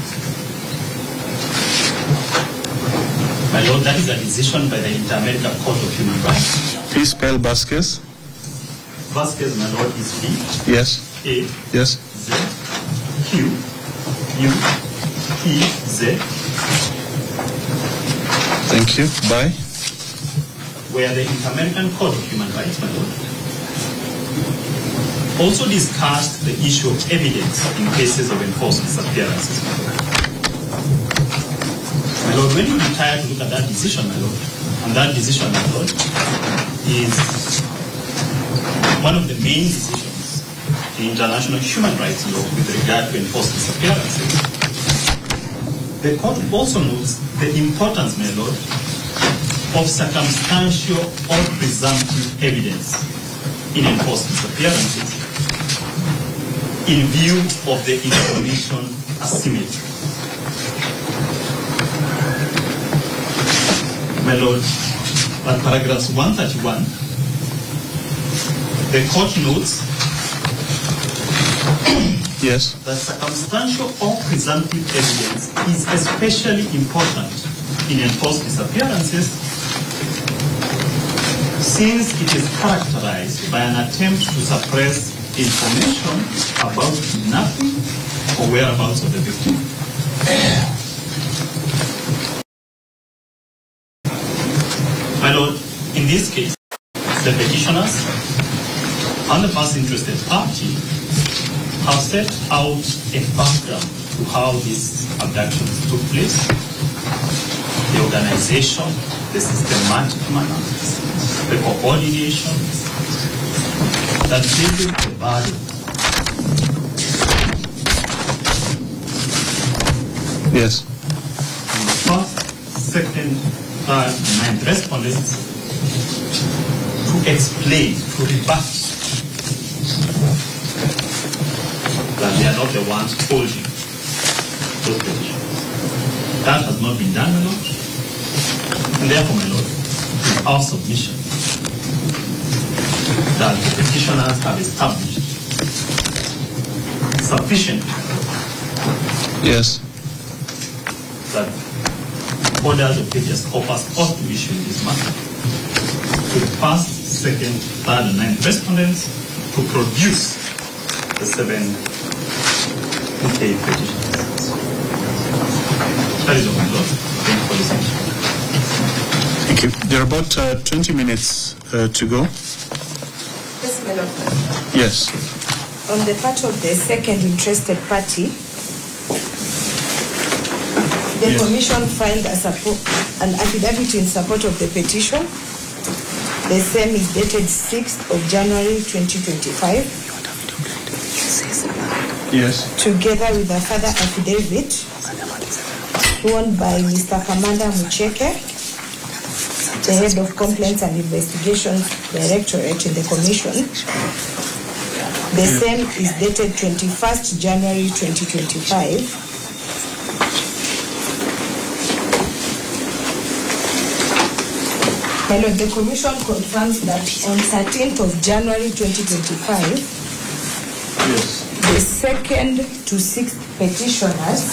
My lord, that is a decision by the Inter-American Court of Human Rights.
Please spell Vasquez.
Vasquez, my lord, is V.
Yes.
A.
Yes.
Z. Q. U. P. Z.
Thank you. Bye.
Where the Inter-American Court of Human Rights, my lord, also discussed the issue of evidence in cases of enforced disappearances, my lord. My lord, when you retire to look at that decision, my lord, and that decision, my lord, is one of the main decisions in international human rights law with regard to enforced disappearances. The court also notes the importance, my lord, of circumstantial or presumptive evidence in enforced disappearances in view of the information asymmetry. My lord, at paragraphs 131, the court notes
yes,
that circumstantial or presumptive evidence is especially important in enforced disappearances since it is characterized by an attempt to suppress information about kidnapping or whereabouts of the victim. My lord, in this case, the petitioners and the first interested party have set out a background to how these abductions took place, the organization, the systematic manner, the coordination, the that places the burden.
Yes.
On the first, second, third, and ninth respondents to explain, to rebut that they are not the ones holding those petitions. That has not been done, my Lord. And therefore, my Lord, it's our submission that the petitioners have established sufficiently.
Yes.
That orders of habeas corpus ought to issue in this matter to the first, second, third, and ninth respondents to produce the 7 petitions. That is all, my Lord. Thank you for listening.
Thank you. There are about 20 minutes to go.
Yes, my Lord.
Yes.
On the part of the second interested party, the Commission filed an affidavit in support of the petition. The same is dated 6th of January 2025.
Yes.
Together with a further affidavit sworn by Mr. Kamanda Mucheke, the head of Complaints and Investigations Directorate in the Commission. The same is dated 21st January 2025. My Lord, the Commission confirms that on 13th of January 2025, the 2nd to 6th petitioners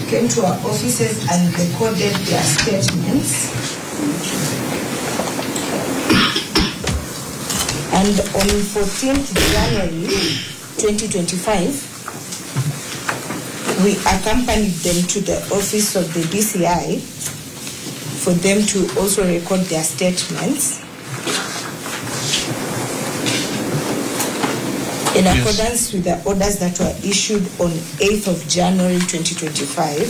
came to our offices and recorded their statements. And on 14th January 2025, we accompanied them to the office of the DCI for them to also record their statements. In accordance with the orders that were issued on 8th of January 2025,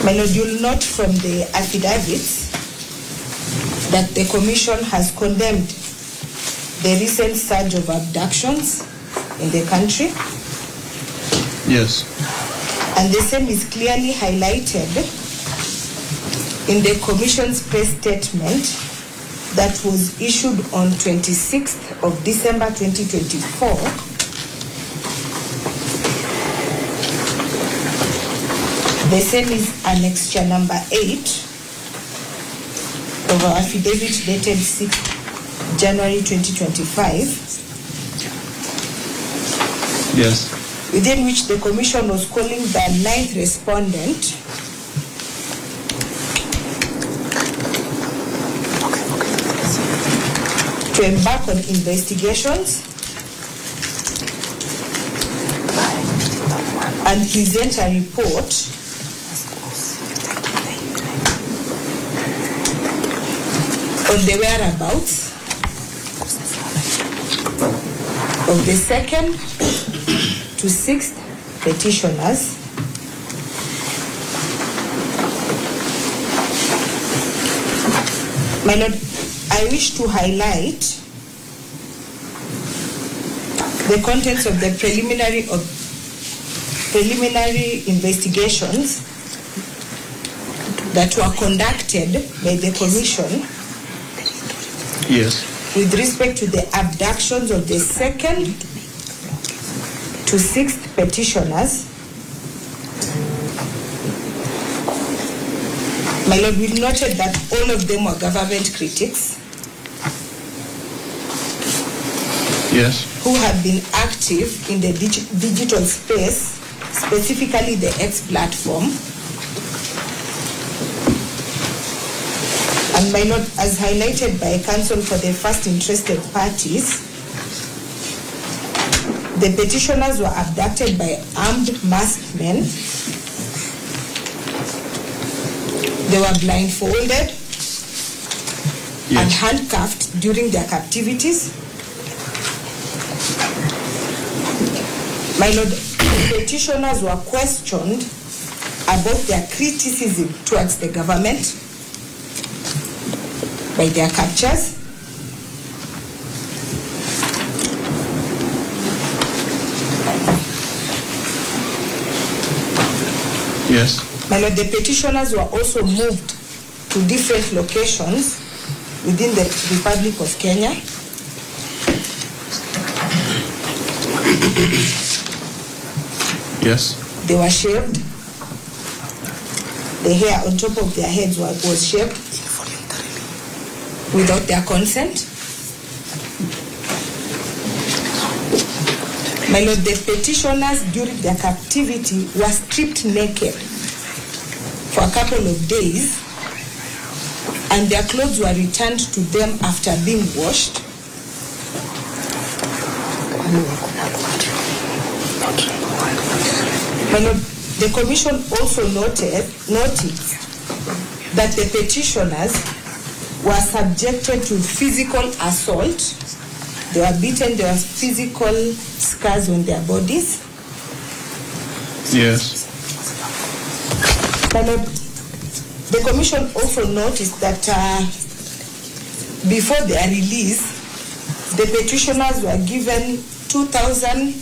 my Lord, you'll note from the affidavits that the Commission has condemned the recent surge of abductions in the country.
Yes.
And the same is clearly highlighted in the Commission's press statement that was issued on 26th of December 2024. The same is annexure number 8 of our affidavit dated 6th January 2025.
Yes.
Within which the Commission was calling the 9th respondent to embark on investigations and present a report on the whereabouts of the 2nd to 6th petitioners. My Lord, I wish to highlight the contents of the preliminary investigations that were conducted by the Commission.
Yes.
With respect to the abductions of the 2nd to 6th petitioners. My Lord, we noted that all of them were government critics.
Yes.
Who have been active in the digital space, specifically the X platform. And my Lord, as highlighted by counsel for the first interested parties, the petitioners were abducted by armed masked men. They were blindfolded and handcuffed during their captivities. My Lord, the petitioners were questioned about their criticism towards the government by their captures.
Yes.
My Lord, the petitioners were also moved to different locations within the Republic of Kenya.
Yes.
They were shaved. The hair on top of their heads was shaved without their consent. My Lord, the petitioners during their captivity were stripped naked for a couple of days, and their clothes were returned to them after being washed. My Lord, the Commission also noted that the petitioners were subjected to physical assault. They were beaten, there were physical scars on their bodies.
Yes.
My Lord, the Commission also noticed that before their release, the petitioners were given 2,000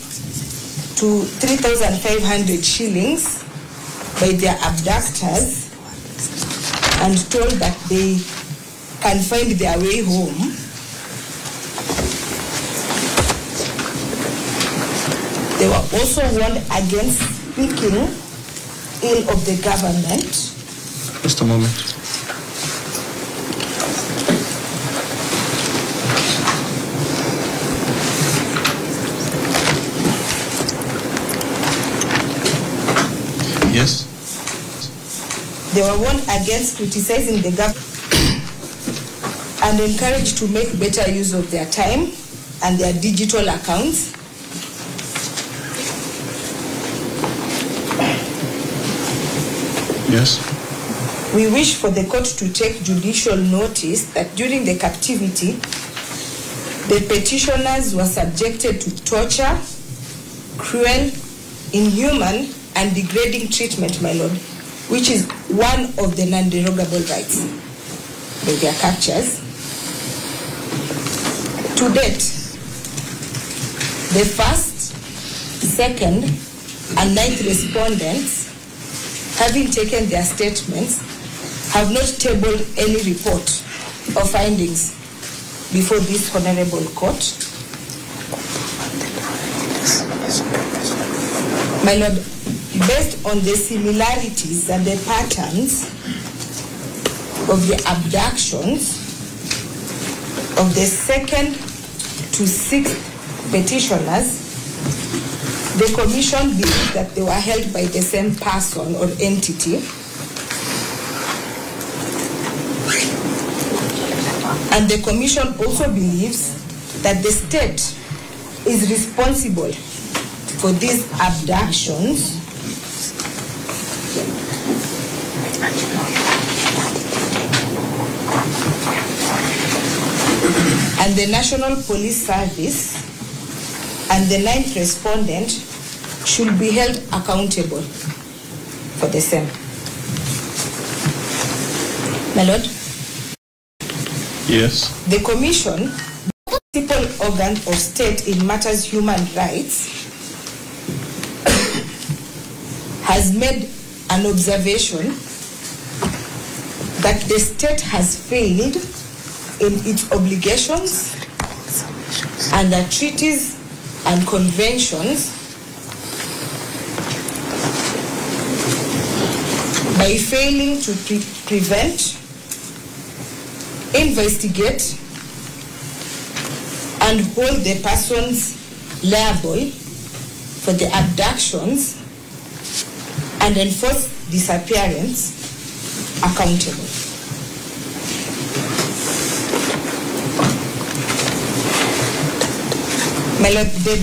to 3,500 shillings by their abductors and told that they can find their way home. They were also warned against speaking ill of the government.
Just a moment. Yes.
They were warned against criticizing the government and encouraged to make better use of their time and their digital accounts.
Yes.
We wish for the court to take judicial notice that during the captivity, the petitioners were subjected to torture, cruel, inhuman, and degrading treatment, my Lord, which is one of the non-derogable rights by their captures. To date, the first, second, and ninth respondents, having taken their statements, have not tabled any report or findings before this honorable court. My Lord, based on the similarities and the patterns of the abductions of the second to sixth petitioners, the Commission believes that they were held by the same person or entity, and the Commission also believes that the state is responsible for these abductions and the National Police Service and the ninth respondent should be held accountable for the same. My Lord?
Yes.
The Commission, the principal organ of state in matters human rights, has made an observation that the state has failed in its obligations under treaties and conventions by failing to prevent, investigate, and hold the persons liable for the abductions and enforce disappearance accountable. My Lord, the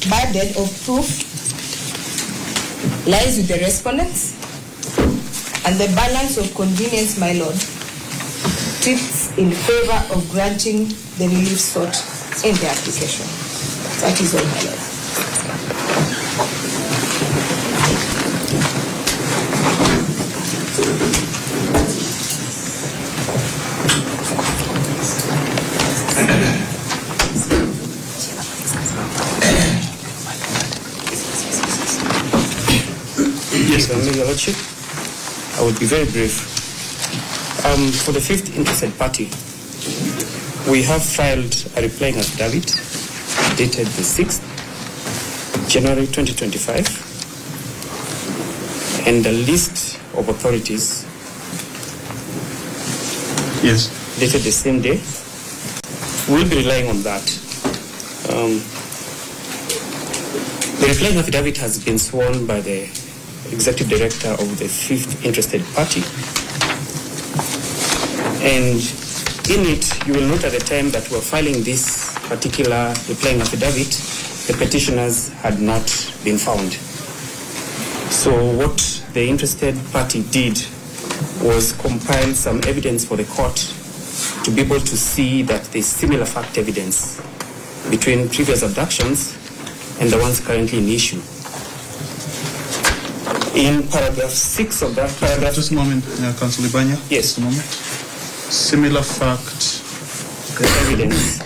burden of proof lies with the respondents, and the balance of convenience, my Lord, tips in favor of granting the relief sought in the application. That is all, my Lord.
Lordship. I will be very brief. For the fifth interested party, we have filed a replying affidavit dated the 6th January 2025, and a list of authorities dated the same day. We'll be relying on that. The replying affidavit has been sworn by the Executive Director of the fifth interested party, and in it you will note at the time that we're filing this particular replying affidavit, the petitioners had not been found. So what the interested party did was compile some evidence for the court to be able to see that there's similar fact evidence between previous abductions and the ones currently in issue. In paragraph 6 of that paragraph...
Just a moment, Councillor Ibanya.
Yes.
Just a moment. Similar fact...
The evidence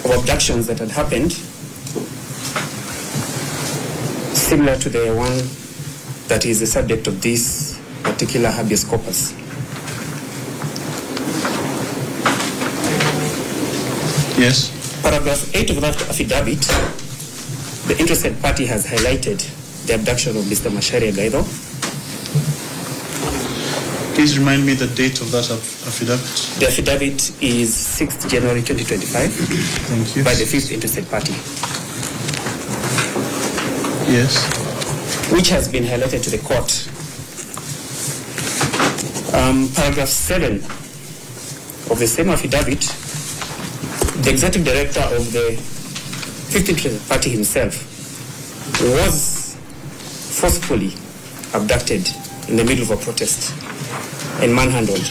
of abductions that had happened, similar to the one that is the subject of this particular habeas corpus.
Yes.
Paragraph 8 of that affidavit, the interested party has highlighted the abduction of Mr. Macharia Gaido.
Please remind me the date of that affidavit.
The affidavit is 6th January 2025.
Thank you.
By the fifth interested party.
Yes.
Which has been highlighted to the court. Paragraph 7 of the same affidavit, the executive director of the fifth interested party himself was forcefully abducted in the middle of a protest and manhandled.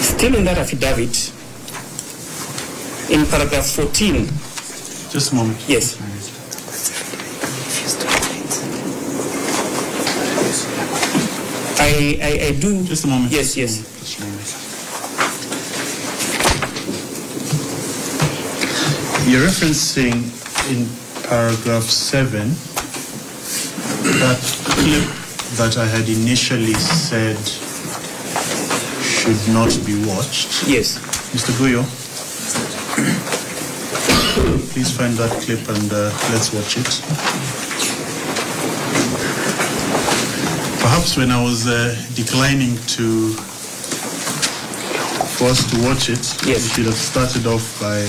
Still in that affidavit, in paragraph 14.
Just a moment.
Yes. I do.
Just a moment.
Yes, yes.
You're referencing in paragraph 7 that clip that I had initially said should not be watched.
Yes.
Mr. Guyo, please find that clip and let's watch it. Perhaps when I was declining for us to watch it,
yes,
we should have started off by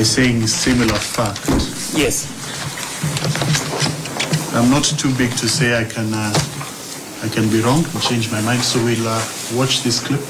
saying similar fact.
Yes.
I'm not too big to say I can be wrong and change my mind, so we'll watch this clip.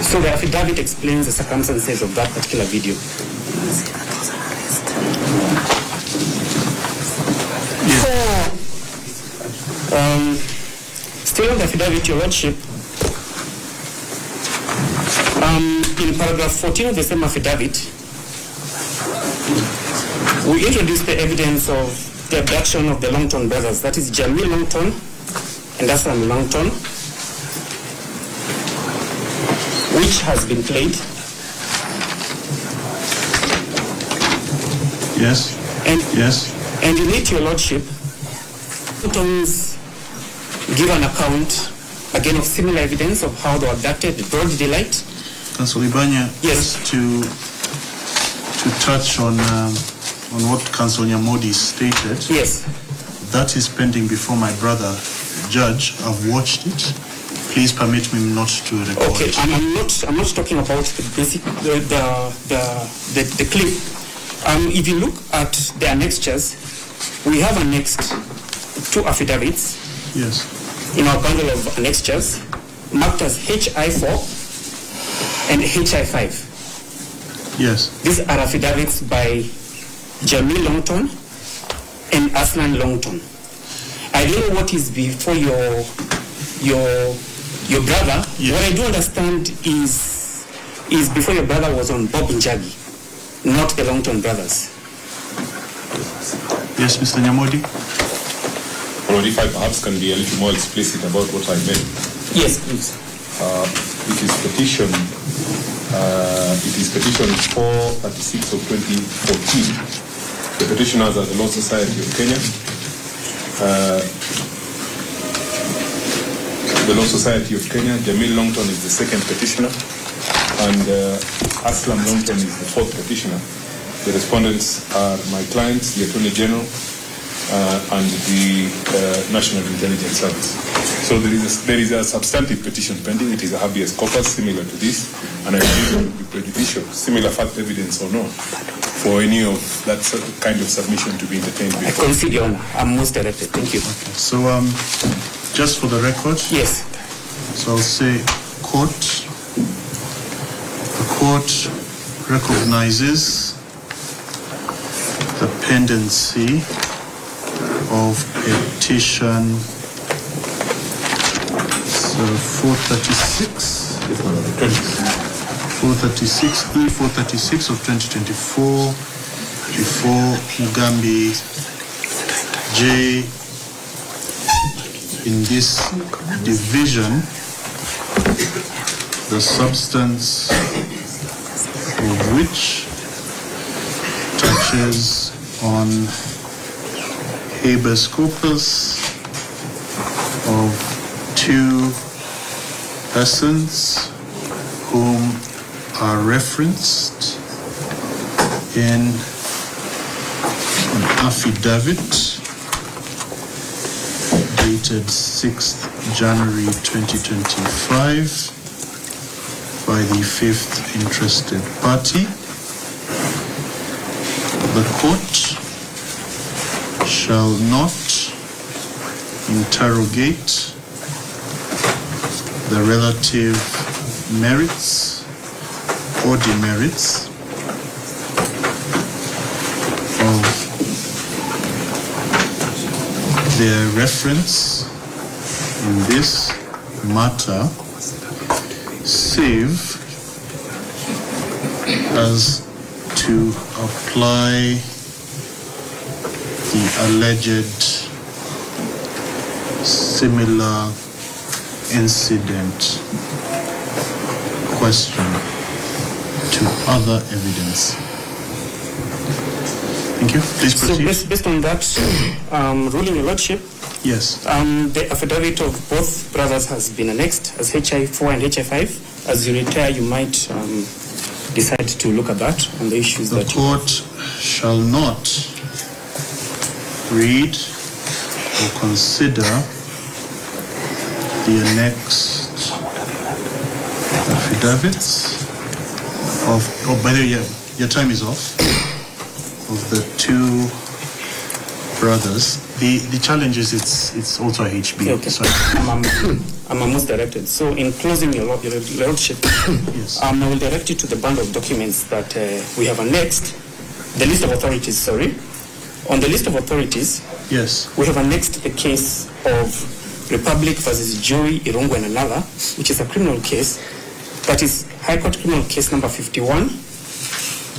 So the affidavit explains the circumstances of that particular video. Still on the affidavit, Your Lordship, in paragraph 14 of the same affidavit, we introduced the evidence of the abduction of the Longton brothers, that is Jamil Longton and Aslam Longton, which has been played.
Yes.
And in it, Your Lordship, Newtons give an account again of similar evidence of how they were abducted, broad daylight.
Council Ibanya,
yes,
just to touch on what Council Nyamodi stated.
Yes.
That is pending before my brother, Judge. I've watched it. Please permit me not to record.
Okay, I'm not talking about the basic the clip. If you look at the annexures, we have annexed 2 affidavits.
Yes.
In our bundle of annexures, marked as HI4 and HI5.
Yes.
These are affidavits by Jamil Longton and Aslan Longton. I don't know what is before your brother.
Yes.
What I do understand is before your brother was on Bob Njagi, not the Longton brothers.
Yes, Mr. Nyamodi.
Or if I perhaps can be a little more explicit about what I meant.
Yes, please.
It is petition 436 of 2014. The petitioners are the Law Society of Kenya. The Law Society of Kenya. Jamil Longton is the second petitioner, and Aslam Longton is the fourth petitioner. The respondents are my clients, the Attorney General, and the National Intelligence Service. So there is a substantive petition pending. It is a habeas corpus similar to this, and I believe it would be prejudicial, similar fact evidence or not, for any of that kind of submission to be entertained before.
I concede, Your Honor. I'm most directed. Thank you.
Okay. So, just for the record.
Yes.
So I'll say court. The court recognizes the pendency of petition 436 of 2024 before Mugambi J in this division. The substance of which touches on habeas corpus of 2 persons whom are referenced in an affidavit dated 6th January 2025 by the 5th interested party. The court shall not interrogate the relative merits or demerits of their reference in this matter, save as to apply the alleged similar incident question to other evidence. Thank you. Please proceed.
So based on that ruling, Your Lordship,
yes,
the affidavit of both brothers has been annexed as HI4 and HI5. As you retire, you might decide to look at that on the issues
the
that
court shall not read or consider the annexed affidavits of, oh, by the way, your time is off, of the 2 brothers. The challenge is it's also a HB.
Okay.
Sorry.
I'm almost directed. So in closing, Your Lordship,
yes.
I will direct you to the bundle of documents that we have annexed, the list of authorities, sorry. On the list of authorities,
yes,
we have annexed the case of Republic versus Joey Irungu and another, which is a criminal case. That is High Court Criminal Case number 51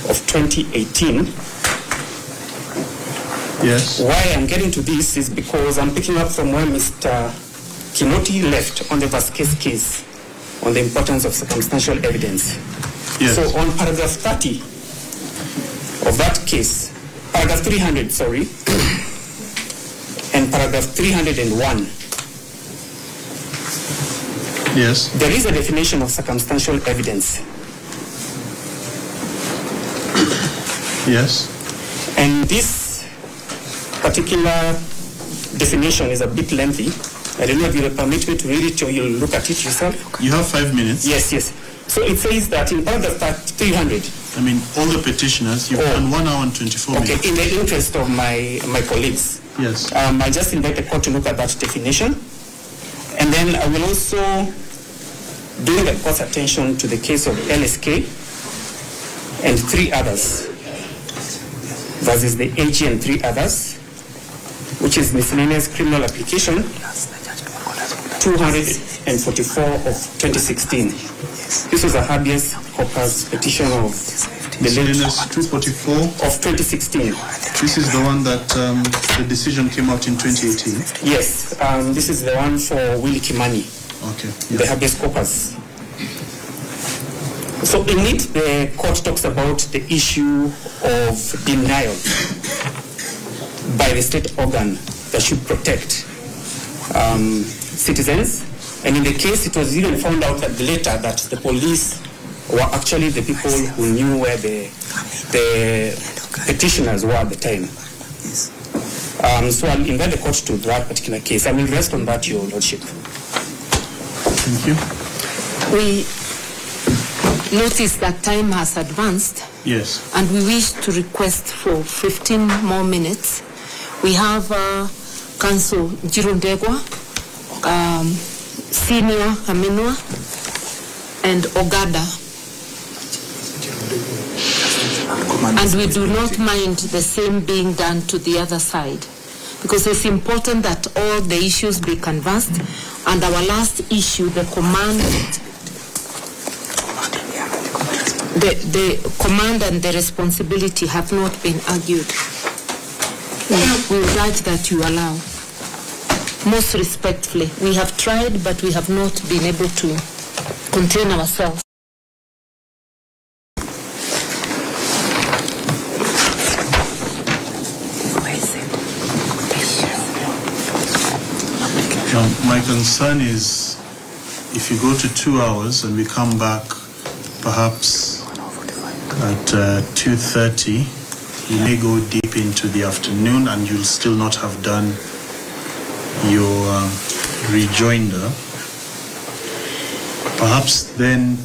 of 2018.
Yes.
Why I'm getting to this is because I'm picking up from where Mr. Kinoti left on the Vasquez case on the importance of circumstantial evidence.
Yes.
So on paragraph 30 of that case, paragraph 300, sorry, and paragraph 301,
yes,
there is a definition of circumstantial evidence.
Yes.
And this particular definition is a bit lengthy. I don't know if you'll permit me to read it or you'll look at it yourself.
You have 5 minutes.
Yes, yes. So it says that in paragraph 300.
I mean, all the petitioners, you've done 1 hour and 24 minutes.
Okay, in the interest of my colleagues.
Yes.
I just invite the court to look at that definition. And then I will also bring the court's attention to the case of LSK and 3 others versus the AG and 3 others, which is miscellaneous criminal application 244 of 2016. This was a habeas corpus petition of the
miscellaneous 244
of 2016.
This is the one that the decision came out in 2018.
Yes, this is the one for Willie Kimani.
Okay. Yes.
The habeas corpus. So in it, the court talks about the issue of denial by the state organ that should protect citizens. And in the case, it was even found out that later that the police were actually the people who knew where the petitioners were at the time. So I'll invite the court to that particular case. I will rest on that, Your Lordship.
Thank you.
We notice that time has advanced.
Yes.
And we wish to request for 15 more minutes. We have Council Jirundegwa, Senior Aminwa, and Ogada. And we do not mind the same being done to the other side, because it's important that all the issues be canvassed. And our last issue, the command and the responsibility have not been argued. We would urge that you allow. Most respectfully, we have tried, but we have not been able to contain ourselves.
My concern is if you go to 2 hours and we come back perhaps at 2:30, you may go deep into the afternoon and you'll still not have done your rejoinder. Perhaps then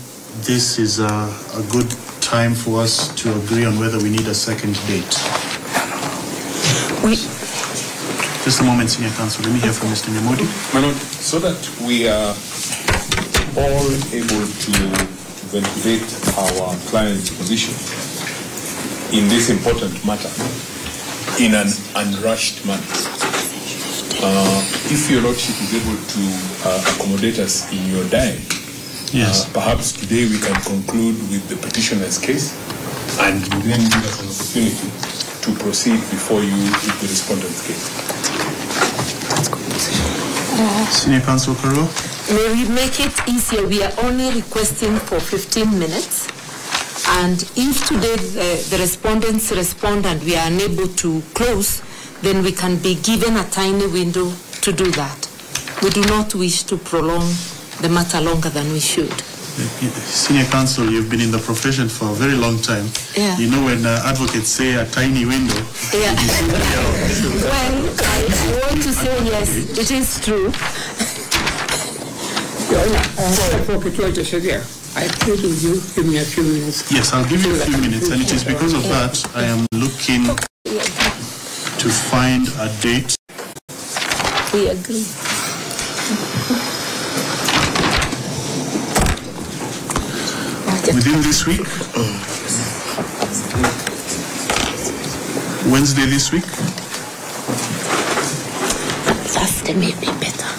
this is a good time for us to agree on whether we need a second date. Just a moment, Senior Counsel. Let me hear from Mr. Nyamodi.
My Lord, so that we are all able to ventilate our client's position in this important matter in an unrushed manner. If your Lordship is able to accommodate us in your diary,
yes.
Perhaps today we can conclude with the petitioner's case and then give us an opportunity to proceed before you with the respondent's case.
Senior Counsel Karo?
May we make it easier? We are only requesting for 15 minutes. And if today the respondents respond and we are unable to close, then we can be given a tiny window to do that. We do not wish to prolong the matter longer than we should.
Senior Counsel, you've been in the profession for a very long time.
Yeah.
You know when advocates say a tiny window.
Yeah. Well, I want to say yes, it is true.
Your Honor, I plead with you, give me a few minutes.
Yes, I'll give you a few minutes, and it is because of that I am looking to find a date.
We agree.
Within this week? Wednesday this week?
Thursday may be better.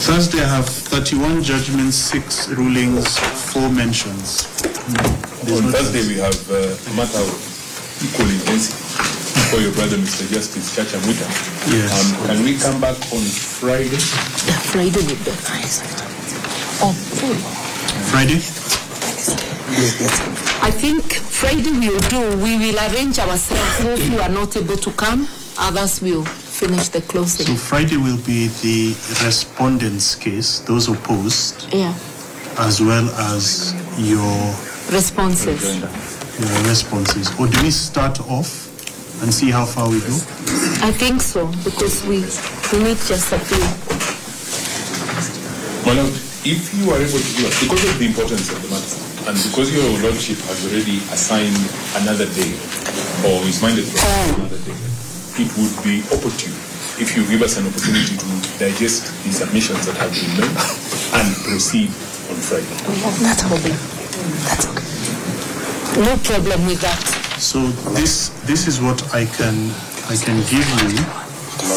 Thursday I have 31 judgments, 6 rulings, 4 mentions.
On Thursday we have a matter of equal intensity for your brother, Mr. Justice Chacha Muta.
Yes.
Can we come back on Friday?
Friday would be nice. Oh,
Friday?
I think Friday we will arrange ourselves. Those who are not able to come, others will finish the closing.
So Friday will be the respondents' case, those opposed, as well as your
responses.
Your responses. Or do we start off and see how far we go?
I think so, because we need just a few.
Well, if you are able to do it, because of the importance of the matter, and because your Lordship has already assigned another day, or is minded for another day, it would be opportune if you give us an opportunity to digest the submissions that have been made and proceed on Friday.
That's okay. No problem with that.
So this is what I can give you.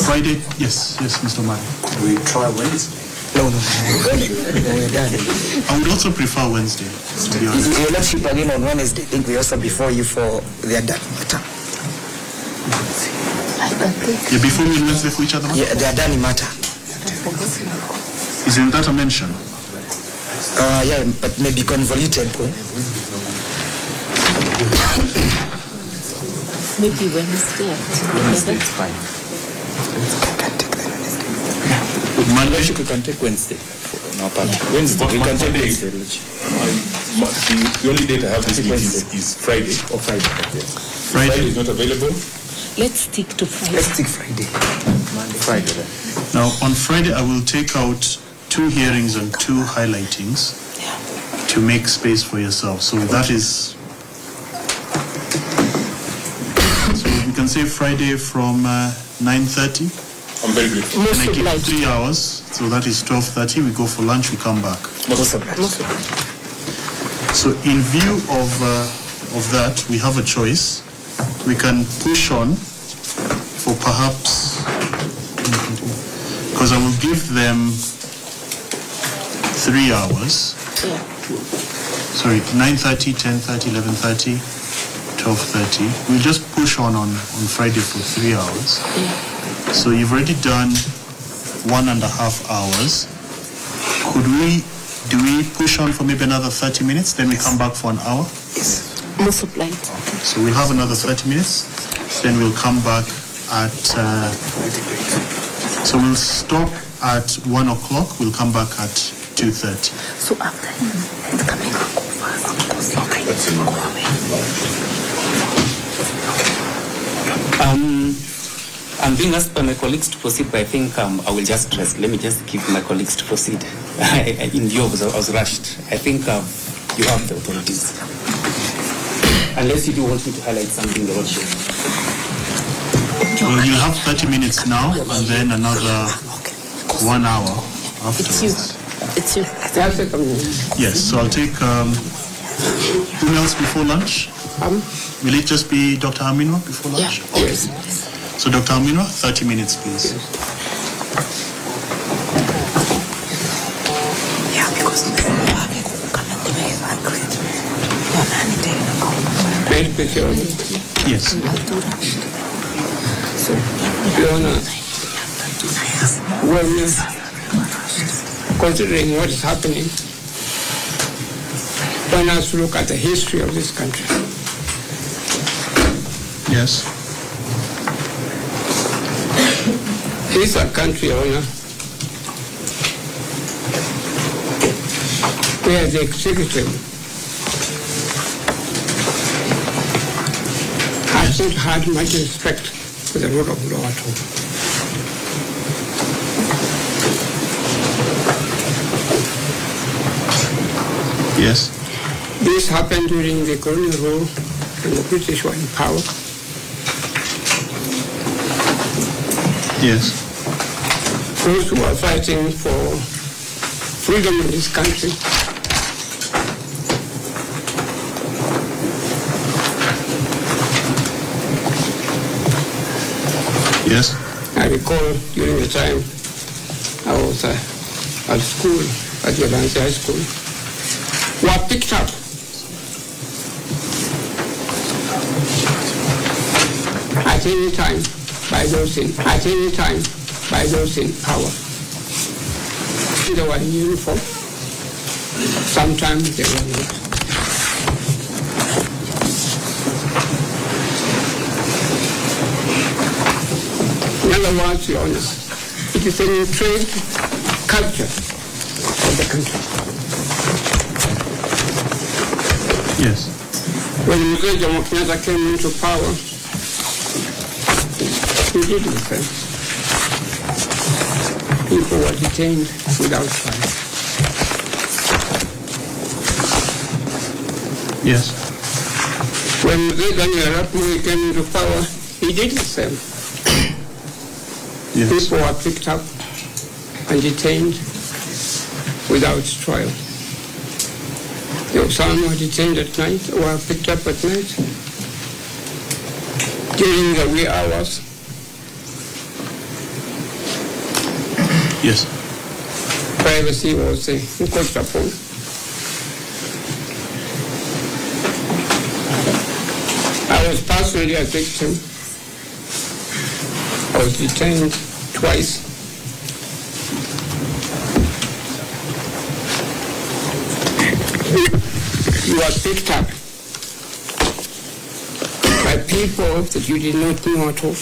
Friday, yes, Mr. Mari.
We try Wednesday. No. We're done.
I would also prefer Wednesday, to be honest.
Your Lordship again on Wednesday. I think we also before you for the other matter.
Yeah, before we Wednesday for each other?
Yeah, the Adani matter.
Isn't that a mention?
Yeah, but maybe convoluted.
Maybe Wednesday.
Wednesday is fine. Monday we can take Wednesday. No, Wednesday we can take Wednesday.
The only date I have this week is Friday.
Or Friday.
Friday is not available.
Let's stick to Friday.
Let's stick Friday.
Friday.
Now, on Friday, I will take out 2 hearings and 2 highlightings to make space for yourself. So that is... So we can say Friday from 9:30.
I'm very grateful.
And I give 3 hours, so that is 12:30. We go for lunch, we come back. So in view of that, we have a choice. We can push on for perhaps, because I will give them 3 hours. Sorry, 9:30, 10:30, 11:30, 12:30. We'll just push on Friday for 3 hours. So you've already done 1.5 hours. Do we push on for maybe another 30 minutes? Then we come back for an hour?
Yes.
Most obliged.
Okay. So we'll have another 30 minutes. Then we'll come back at... so we'll stop at 1 o'clock. We'll come back at 2:30.
So after him, it's coming up
I'm being asked by my colleagues to proceed, but I think I will just rest. Let me just give my colleagues to proceed. In view of I was rushed. I think you have the authorities. Unless you do want me to highlight something, the Lordship.
Well, you'll have 30 minutes now, and then another 1 hour afterwards.
It's you.
Yes, so I'll take... who else before lunch? Will it just be Dr. Aminwa before lunch?
Yeah. Yes.
So Dr. Aminwa, 30 minutes, please.
Yeah, because
Yes.
Considering what is happening, one has to look at the history of this country.
Yes.
This is a country, owner, where the executive hasn't had much respect for the rule of law at all.
Yes.
This happened during the colonial rule when the British were in power.
Yes.
Those who are fighting for freedom in this country
Yes.
I recall during the time I was at school, at Yolansi High School, were picked up at any time by those in power. They were in uniform, Sometimes they were not. In other words, Your Honor, it is an entrenched culture of the country.
Yes.
When Mzee Jomo Kenyatta came into power, he did the same. People were detained without trial.
Yes.
When Mzee Daniel Arap Moi came into power, he did the same.
Yes.
People were picked up and detained without trial. Some were detained at night, were picked up at night during the wee hours.
Yes.
Privacy was encroached upon. I was personally a victim. I was detained twice. You are picked up by people that you did not know at all.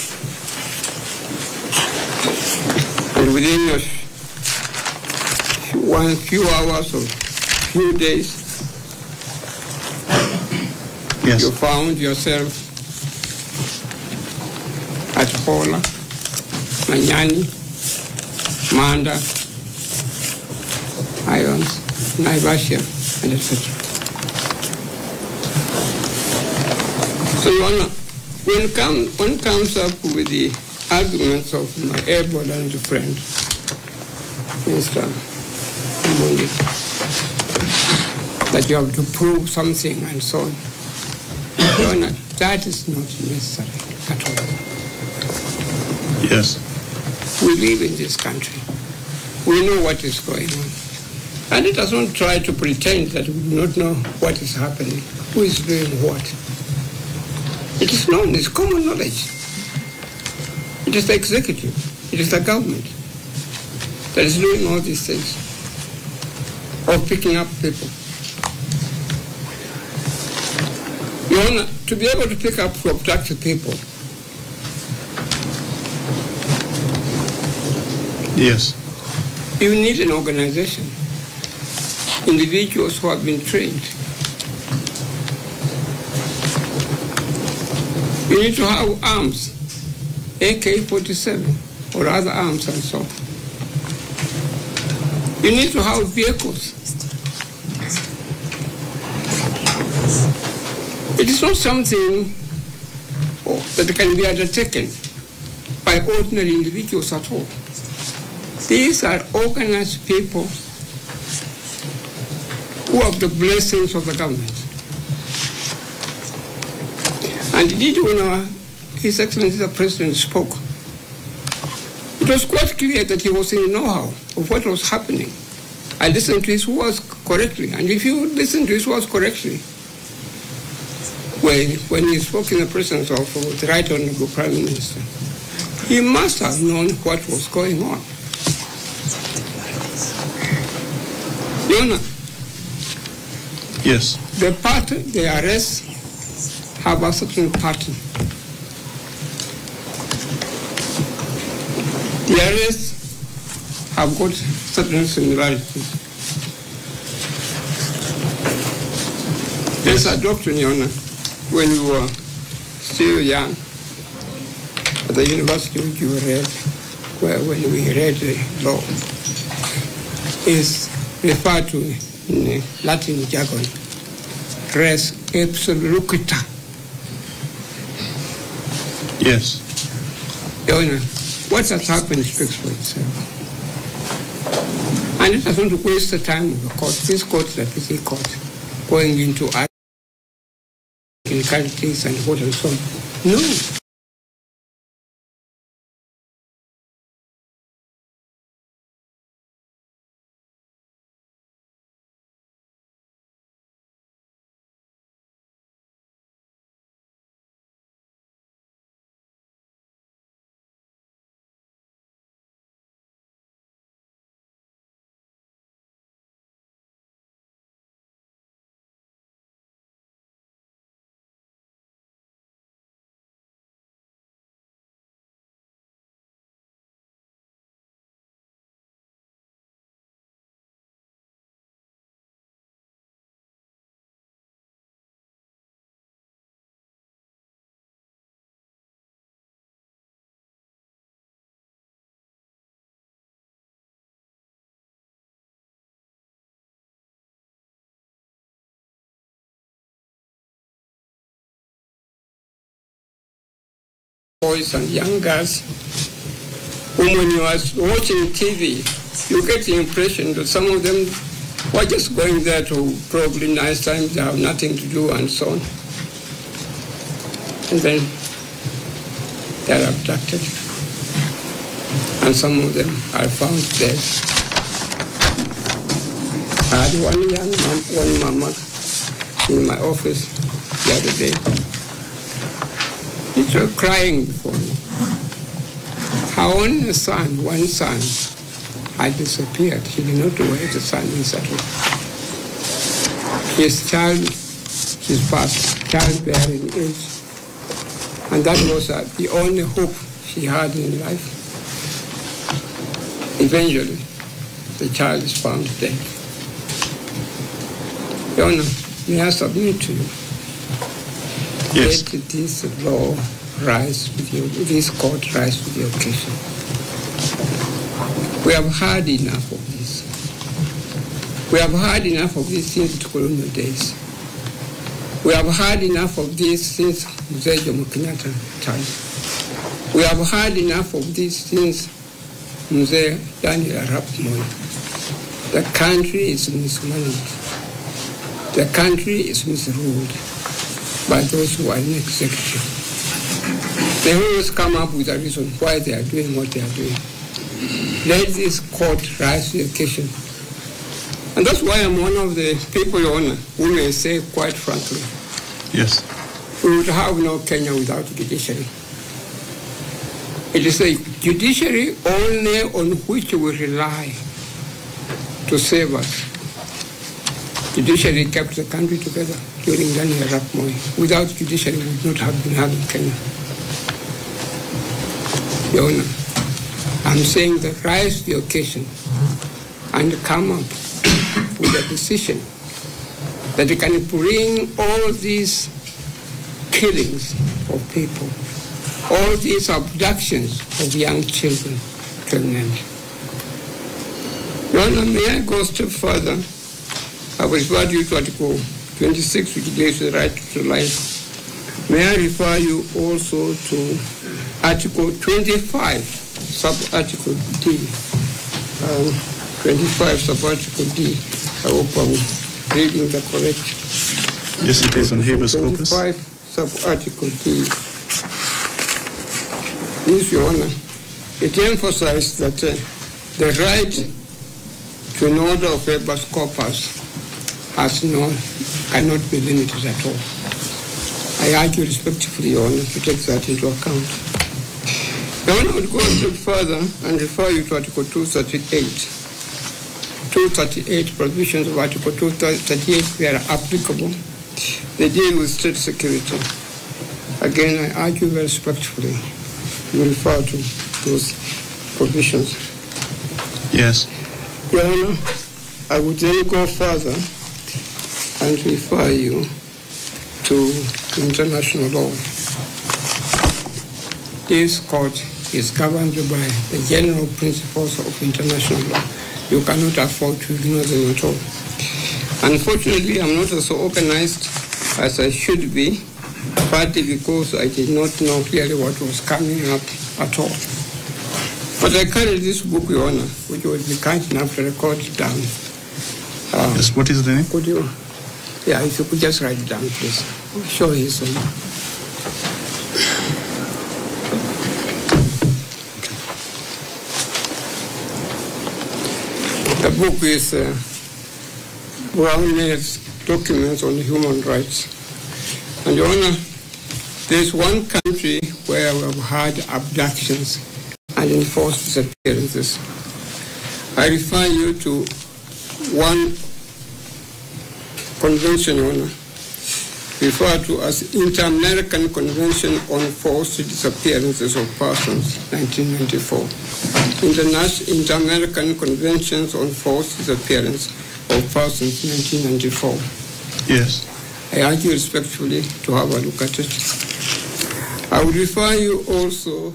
And within a few hours or few days,
yes,
you found yourself at Hola, Manyani, Manda, Irons, Naivasha, and etc. So, Your Honor, one comes up with the arguments of my able and friend, Mr. Mundi, that you have to prove something and so on. Your Honor, that is not necessary at all.
Yes.
We live in this country. We know what is going on. And let us not try to pretend that we do not know what is happening, who is doing what. It is known, it's common knowledge. It is the executive, it is the government that is doing all these things, or picking up people. Your Honor, to be able to pick up to abduct people,
yes,
you need an organization, individuals who have been trained. You need to have arms, AK-47 or other arms and so on. You need to have vehicles. It is not something that can be undertaken by ordinary individuals at all. These are organized people who have the blessings of the government. And indeed, when His Excellency the President spoke, it was quite clear that he was in know-how of what was happening. I listened to his words correctly. And if you listen to his words correctly, when he spoke in the presence of the Right Honorable Prime Minister, he must have known what was going on. Your Honor,
yes,
the arrests have a certain pattern. The arrests have got certain similarities. There's a doctrine, Your Honor, when you were still young, at the university which you read, when we read the law, is referred to in Latin jargon, res absoluta.
yes.
Your Honor, what has happened speaks for itself. And it doesn't waste the time of the court. This court is a busy court, going into technicalities and what and so on. No. boys and young girls whom when you are watching TV, you get the impression that some of them were just going there to probably nice times, they have nothing to do and so on. And then they are abducted. And some of them are found dead. I had one mama in my office the other day. She was crying before me. Her only son, one son, had disappeared. She did not know where the son is at all. His past childbearing age. And that was the only hope she had in life. Eventually, the child is found dead. Your Honor, may I submit to you?
Yes.
Let this law rise with you, this court rise with the occasion. We have had enough of this. We have had enough of this since the colonial days. We have had enough of this since Mzee Jomo Kenyatta time. We have had enough of this since Mzee Daniel Arap Moi. The country is mismanaged. The country is misruled by those who are in executive. They always come up with a reason why they are doing what they are doing. Let this court rise to the occasion. And that's why I'm one of the people, Your Honor, who may say quite frankly,
yes,
we would have no Kenya without judiciary. It is a judiciary only on which we rely to save us. Judiciary kept the country together during Daniel Arap Moi. Without judiciary, we would not have been having Kenya. Your Honor, I'm saying that rise to the occasion and come up with a decision that can bring all these killings of people, all these abductions of young children to an end. Your Honor, may I go a step further? I will refer you to Article 26, which gives the right to life. May I refer you also to Article 25, sub-article D. 25, sub-article D. I hope I'm reading the correct.
Yes, it is on habeas corpus.
25, sub-article D. This, Your Honor, it emphasizes that the right to an order of habeas corpus cannot be limited at all. I urge you respectfully, Your Honor, to take that into account. Your Honor, I would go a step further and refer you to Article 238. 238, provisions of Article 238, where applicable, they deal with state security. Again, I urge you very respectfully, you refer to those provisions.
Yes.
Your Honor, I would then go further and refer you to international law. This court is governed by the general principles of international law. You cannot afford to ignore them at all. Unfortunately, I'm not so organized as I should be, partly because I did not know clearly what was coming up at all. But I carried this book, Your Honor, which would be kind enough to record it down.
Yes, what is the name?
Could you? Yeah, if you could just write it down, please. I'll show you some. The book is Brown's Documents on Human Rights. And Your Honor, there's one country where we've had abductions and enforced disappearances. I refer you to one convention, Your Honor, referred to as Inter-American Convention on Forced Disappearances of Persons, 1994. Inter-American Conventions on Forced Disappearance of Persons, 1994.
Yes.
I urge you respectfully to have a look at it. I would refer you also